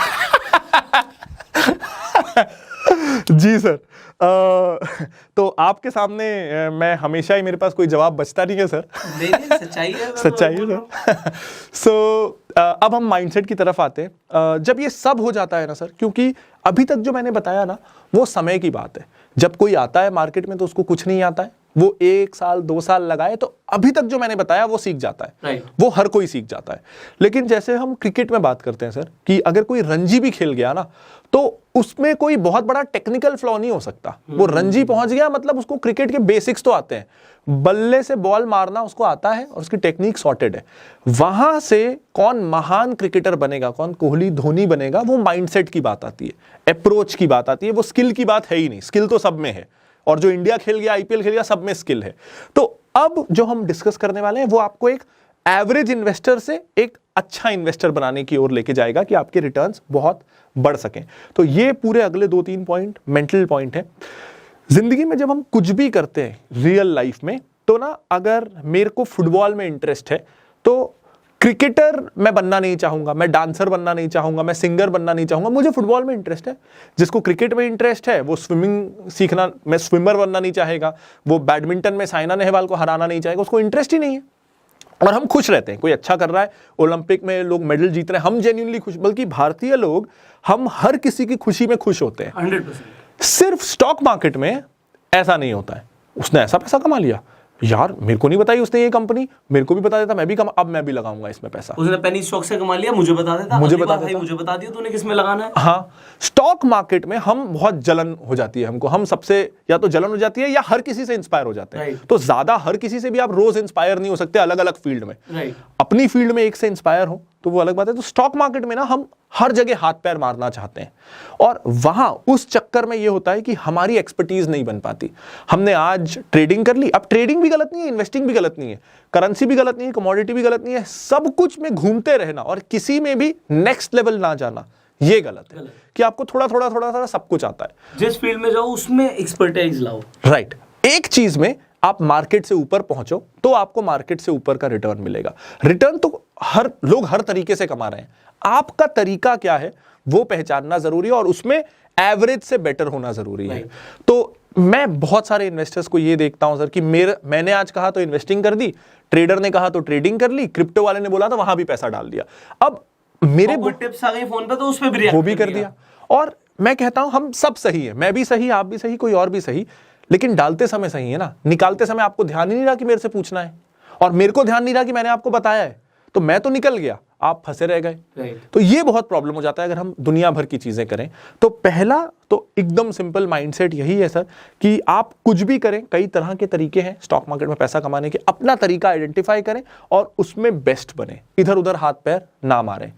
B: जी सर, तो आपके सामने मैं हमेशा ही, मेरे पास कोई जवाब बचता नहीं है सर।
A: नहीं, सच्चाई है,
B: सच्चाई है सर। सो अब हम माइंडसेट की तरफ आते हैं। जब ये सब हो जाता है ना सर, क्योंकि अभी तक जो मैंने बताया ना वो समय की बात है। जब कोई आता है मार्केट में तो उसको कुछ नहीं आता है, वो 1 साल 2 साल लगाए तो अभी तक जो मैंने बताया वो सीख जाता है।
A: Right.
B: वो हर कोई सीख जाता है। लेकिन जैसे हम क्रिकेट में बात करते हैं सर, कि अगर कोई रणजी भी खेल गया ना तो उसमें कोई बहुत बड़ा टेक्निकल फ्लॉ नहीं हो सकता। वो रणजी पहुंच गया मतलब उसको क्रिकेट के बेसिक्स तो आते हैं, बल्ले से बॉल मारना उसको आता है और उसकी टेक्निक सॉर्टेड है। वहां से कौन महान क्रिकेटर बनेगा, कौन कोहली धोनी बनेगा, वो माइंडसेट की बात आती है, अप्रोच की बात आती है। वो स्किल की बात है ही नहीं, स्किल तो सब में है, और जो इंडिया खेल गया, आईपीएल खेल गया, सब में स्किल है। तो अब जो हम डिस्कस करने वाले हैं वो आपको एक एवरेज इन्वेस्टर से एक अच्छा इन्वेस्टर बनाने की ओर लेके जाएगा कि आपके रिटर्न्स बहुत बढ़ सकें। तो ये पूरे अगले 2-3 पॉइंट मेंटल पॉइंट है। जिंदगी में जब हम कुछ भी करते हैं रियल लाइफ में, तो ना अगर मेरे को फुटबॉल में इंटरेस्ट है तो क्रिकेटर मैं बनना नहीं चाहूंगा, मैं डांसर बनना नहीं चाहूंगा, मैं सिंगर बनना नहीं चाहूंगा, मुझे फुटबॉल में इंटरेस्ट है। जिसको क्रिकेट में इंटरेस्ट है वो स्विमिंग सीखना, मैं स्विमर बनना नहीं चाहेगा, वो बैडमिंटन में साइना नेहवाल को हराना नहीं चाहेगा, उसको इंटरेस्ट ही नहीं है। और हम खुश रहते हैं, कोई अच्छा कर रहा है, ओलंपिक में लोग मेडल जीत रहे हैं, हम जेन्युइनली खुश, बल्कि भारतीय लोग हम हर किसी की खुशी में खुश होते हैं।
A: 100%।
B: सिर्फ स्टॉक मार्केट में ऐसा नहीं होता है। उसने ऐसा पैसा कमा लिया, यार मेरे को नहीं बताई उसने ये कंपनी, मेरे को भी बता देता, मैं भी अब मैं भी लगाऊंगा इसमें पैसा।
A: उसने पेनी स्टॉक से कमा लिया, मुझे बता देता,
B: मुझे
A: अगली
B: बता
A: बार भाई
B: देता।
A: मुझे बता दिया तूने किस में लगाना है।
B: हाँ, स्टॉक मार्केट में हम बहुत जलन हो जाती है हमको, हम सबसे या तो जलन हो जाती है या हर किसी से इंस्पायर हो जाते हैं।
A: Right.
B: तो ज्यादा हर किसी से भी आप रोज इंस्पायर नहीं हो सकते, अलग अलग फील्ड में।
A: Right.
B: अपनी फील्ड में एक से इंस्पायर हो तो वो अलग बात है। तो स्टॉक मार्केट में ना हम हर जगह हाथ पैर मारना चाहते हैं, और वहां उस चक्कर में ये होता है कि हमारी एक्सपर्टीज नहीं बन पाती। हमने आज ट्रेडिंग कर ली, अब ट्रेडिंग भी गलत नहीं है, इन्वेस्टिंग भी गलत नहीं है, करेंसी भी गलत नहीं है, कमोडिटी भी गलत नहीं है, सब कुछ में घूमते रहना और किसी में भी नेक्स्ट लेवल ना जाना, ये गलत है। कि आपको थोड़ा थोड़ा सब कुछ आता है,
A: जिस फील्ड में जाओ उसमें एक्सपर्टाइज लाओ।
B: राइट। एक चीज में आप मार्केट से ऊपर पहुंचो तो आपको मार्केट से ऊपर का रिटर्न मिलेगा। रिटर्न तो हर लोग हर तरीके से कमा रहे हैं, आपका तरीका क्या है वो पहचानना जरूरी है, और उसमें एवरेज से बेटर होना जरूरी है। तो मैं बहुत सारे इन्वेस्टर्स को ये देखता हूं सर कि मैंने आज कहा तो इन्वेस्टिंग कर दी, ट्रेडर ने कहा तो ट्रेडिंग कर ली, क्रिप्टो वाले ने बोला तो वहां भी पैसा डाल दिया। अब मेरे
A: टिप्स आ गई फोन पे तो उस पे भी
B: वो भी कर दिया। और मैं कहता हूं हम सब सही है, मैं भी सही, आप भी सही, कोई और भी सही, लेकिन डालते समय सही है ना। निकालते समय आपको ध्यान ही नहीं रहा कि मेरे से पूछना है, और मेरे को ध्यान नहीं रहा कि मैंने आपको बताया है, तो मैं तो निकल गया, आप फंसे रह गए। तो ये बहुत प्रॉब्लम हो जाता है अगर हम दुनिया भर की चीजें करें। तो पहला तो एकदम सिंपल माइंडसेट यही है सर कि आप कुछ भी करें, कई तरह के तरीके हैं स्टॉक मार्केट में पैसा कमाने के, अपना तरीका आइडेंटिफाई करें और उसमें बेस्ट बने, इधर उधर हाथ पैर ना मारें।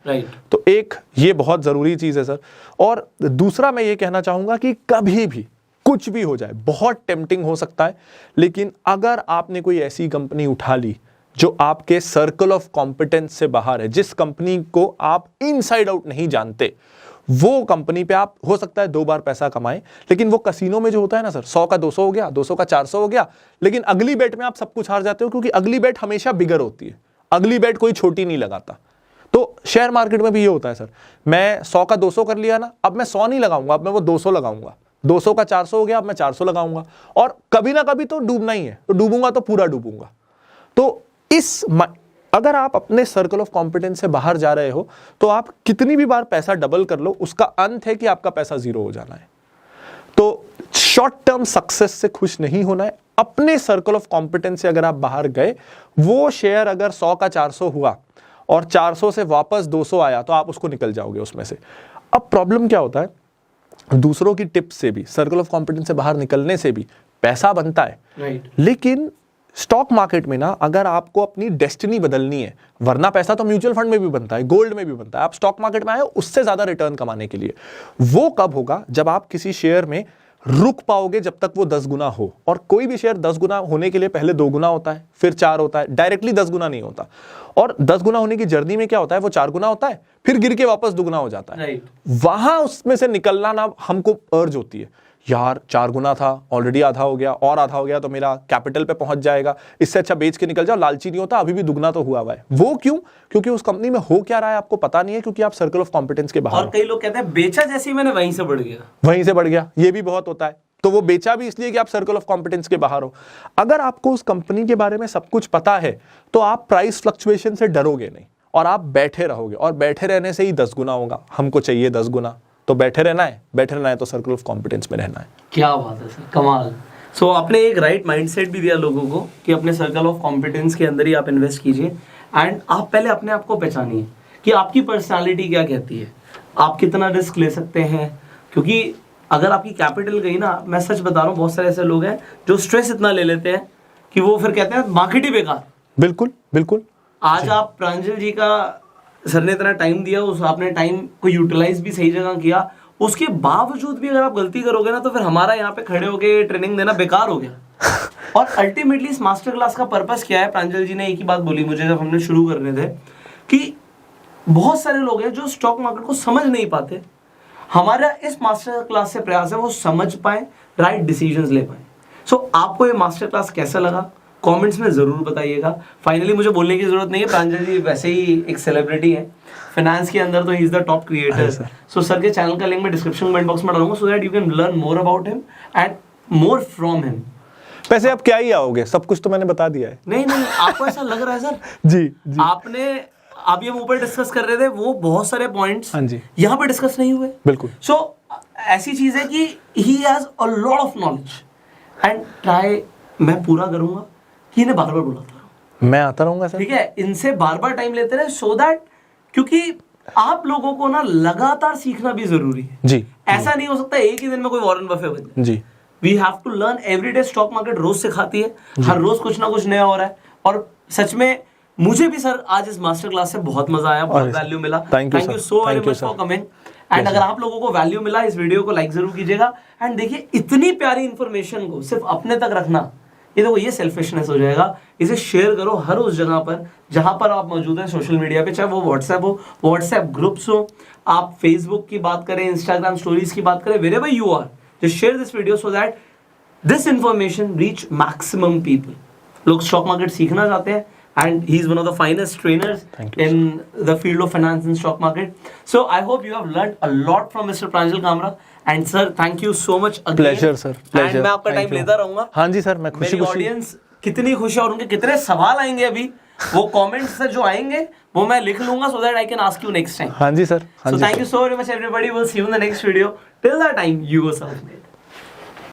B: तो एक ये बहुत जरूरी चीज है सर। और दूसरा मैं ये कहना चाहूंगा कि कभी भी कुछ भी हो जाए, बहुत टेम्पटिंग हो सकता है, लेकिन अगर आपने कोई ऐसी कंपनी उठा ली जो आपके सर्कल ऑफ कॉम्पिटेंस से बाहर है, जिस कंपनी को आप इनसाइड आउट नहीं जानते, वो कंपनी पे आप हो सकता है 2 बार पैसा कमाएं, लेकिन वो कसीनो में जो होता है ना सर, 100 का 200 हो गया, 200 का 400 हो गया, लेकिन अगली बेट में आप सब कुछ हार जाते हो, क्योंकि अगली बेट हमेशा बिगर होती है, अगली बेट कोई छोटी नहीं लगाता। तो शेयर मार्केट में भी ये होता है सर, मैं 100 का 200 कर लिया ना, अब मैं 100 नहीं लगाऊंगा, अब मैं वो 200 लगाऊंगा, 200 का 400 हो गया, अब मैं 400 लगाऊंगा, और कभी ना कभी तो डूबना ही है, तो डूबूंगा तो पूरा डूबूंगा। तो अगर आप अपने सर्कल ऑफ कॉम्पिटेंस से बाहर जा रहे हो तो आप कितनी भी बार पैसा डबल कर लो, उसका अंत है कि आपका पैसा जीरो हो जाना है। तो शॉर्ट टर्म सक्सेस से खुश नहीं होना है, अपने सर्कल ऑफ कॉम्पिटेंस से अगर आप बाहर गए, वो शेयर अगर 100 का 400 हुआ और 400 से वापस 200 आया तो आप उसको निकल जाओगे उसमें से। अब प्रॉब्लम क्या होता है, दूसरों की टिप्स से भी, सर्कल ऑफ कॉम्पिटेंस से बाहर निकलने से भी पैसा बनता है, लेकिन स्टॉक मार्केट में ना अगर आपको अपनी डेस्टिनी बदलनी है, वरना पैसा तो म्यूचुअल फंड में भी बनता है, गोल्ड में भी बनता है, आप स्टॉक मार्केट में आए हो उससे ज्यादा रिटर्न कमाने के लिए। वो कब होगा, जब आप किसी शेयर में रुक पाओगे जब तक वो 10 गुना हो, और कोई भी शेयर 10 गुना होने के लिए पहले 2 गुना होता है, फिर 4 होता है, डायरेक्टली 10 गुना नहीं होता। और 10 गुना होने की जर्नी में क्या होता है, वो 4 गुना होता है, फिर गिर के वापस 2 गुना हो जाता है। वहां उसमें से निकलना ना हमको अर्ज होती है यार 4 गुना था, ऑलरेडी आधा हो गया, और आधा हो गया तो मेरा कैपिटल पे पहुंच जाएगा, इससे अच्छा बेच के निकल जाओ, लालची नहीं होता, अभी भी दुगना तो हुआ हुआ है। वो क्यों? क्योंकि उस कंपनी में हो क्या रहा है आपको पता नहीं है, क्योंकि आप सर्कल ऑफ कॉम्पिटेंस के बाहर
A: और कई लोग कहते हैं बेचा जैसे ही मैंने वहीं से बढ़ गया,
B: वहीं से बढ़ गया, ये भी बहुत होता है। तो वो बेचा भी इसलिए कि आप सर्कल ऑफ कॉम्पिटेंस के बाहर हो। अगर आपको उस कंपनी के बारे में सब कुछ पता है तो आप प्राइस फ्लक्चुएशन से डरोगे नहीं और आप बैठे रहोगे, और बैठे रहने से ही 10 गुना होगा। हमको चाहिए 10 गुना, तो बैठे रहना है तो सर्कल ऑफ कॉम्पिटेंस में रहना है।
A: क्या बात है सर, कमाल। सो आपने एक राइट माइंडसेट भी दिया लोगों को कि अपने सर्कल ऑफ कॉम्पिटेंस के अंदर ही आप इन्वेस्ट कीजिए, एंड आप पहले अपने आप को पहचानिए कि आपकी पर्सनालिटी क्या कहती है, आप कितना रिस्क ले सकते हैं। क्योंकि अगर आपकी कैपिटल गई ना, मैं सच बता रहा हूँ, बहुत सारे ऐसे लोग हैं जो स्ट्रेस इतना ले लेते हैं कि वो फिर कहते हैं मार्केट ही बेकार।
B: बिल्कुल बिल्कुल।
A: आज आप प्रांजल जी का, सर ने इतना टाइम दिया, उस आपने टाइम को यूटिलाइज भी सही जगह किया, उसके बावजूद भी अगर आप गलती करोगे ना तो फिर हमारा यहाँ पे खड़े होके ट्रेनिंग देना बेकार हो गया। और अल्टीमेटली इस मास्टर क्लास का पर्पस क्या है? प्रांजल जी ने एक ही बात बोली मुझे जब हमने शुरू करने थे कि बहुत सारे लोग हैं जो स्टॉक मार्केट को समझ नहीं पाते। हमारा इस मास्टर क्लास से प्रयास है वो समझ पाए, राइट डिसीजंस ले पाए। सो आपको ये मास्टर क्लास कैसा लगा कमेंट्स में जरूर बताइएगा। फाइनली मुझे बोलने की जरूरत नहीं है, प्रांजल जी वैसे ही एक सेलिब्रिटी है फाइनेंस के अंदर, तो he is the top creator. So sir के चैनल का लिंक मैं डिस्क्रिप्शन कमेंट बॉक्स में डालूंगा, so that you can learn more about him and more from him.
B: वैसे आप क्या ही आओगे, सब कुछ तो मैंने बता दिया है।
A: नहीं, आपको ऐसा लग रहा है सर?
B: जी।
A: आपने आप ये ऊपर डिस्कस कर रहे थे, वो बहुत सारे पॉइंट्स
B: हाँ जी
A: यहाँ पे डिस्कस नहीं हुए।
B: बिल्कुल।
A: सो ऐसी चीज है कि he has a lot of knowledge and try मैं पूरा करूंगा कि इन्हें बार बार बुलाता रहूं,
B: मैं आता रहूंगा सर।
A: ठीक है, इनसे बार बार टाइम लेते रहे, सो दैट, क्योंकि आप लोगों को ना लगातार सीखना भी जरूरी है
B: जी।
A: ऐसा नहीं हो सकता एक ही दिन में कोई वॉरेन बफे बन जाए।
B: जी।
A: We have to learn every day. Stock market रोज सिखाती है, हर रोज कुछ ना कुछ नया हो रहा है। और सच में मुझे भी सर आज इस मास्टर क्लास से बहुत मजा आया, बहुत वैल्यू मिला। Thank you so very much for coming. And अगर आप लोगों को वैल्यू मिला, इस वीडियो को लाइक जरूर कीजिएगा। एंड देखिए, इतनी प्यारी इंफॉर्मेशन को सिर्फ अपने तक रखना, ये देखो ये सेल्फिशनेस हो जाएगा। इसे शेयर करो हर उस जगह पर जहां पर आप मौजूद हैं सोशल मीडिया पे, चाहे वो व्हाट्सएप हो, व्हाट्सएप ग्रुप्स हो, आप फेसबुक की बात करें, इंस्टाग्राम स्टोरीज की बात करें, wherever you are, just share this video so that this information reach maximum people. लोग स्टॉक मार्केट सीखना चाहते हैं and he is one of the finest trainers in the field of finance and stock market. So I hope you have learned a lot from Mr. Pranjal Kamra. And sir, thank you so much again.
B: Pleasure sir, pleasure.
A: And मैं आपका time लेता रहूंगा।
B: हाँ जी sir, मैं खुशी
A: मेरी audience कितनी खुश है और उनके कितने सवाल आएंगे अभी, वो कमेंट्स से जो आएंगे वो मैं लिख लूंगा so that I can ask you next time.
B: हाँ जी sir.
A: So thank you so very much everybody. We'll see you in the next video. Till that time, you go self-made.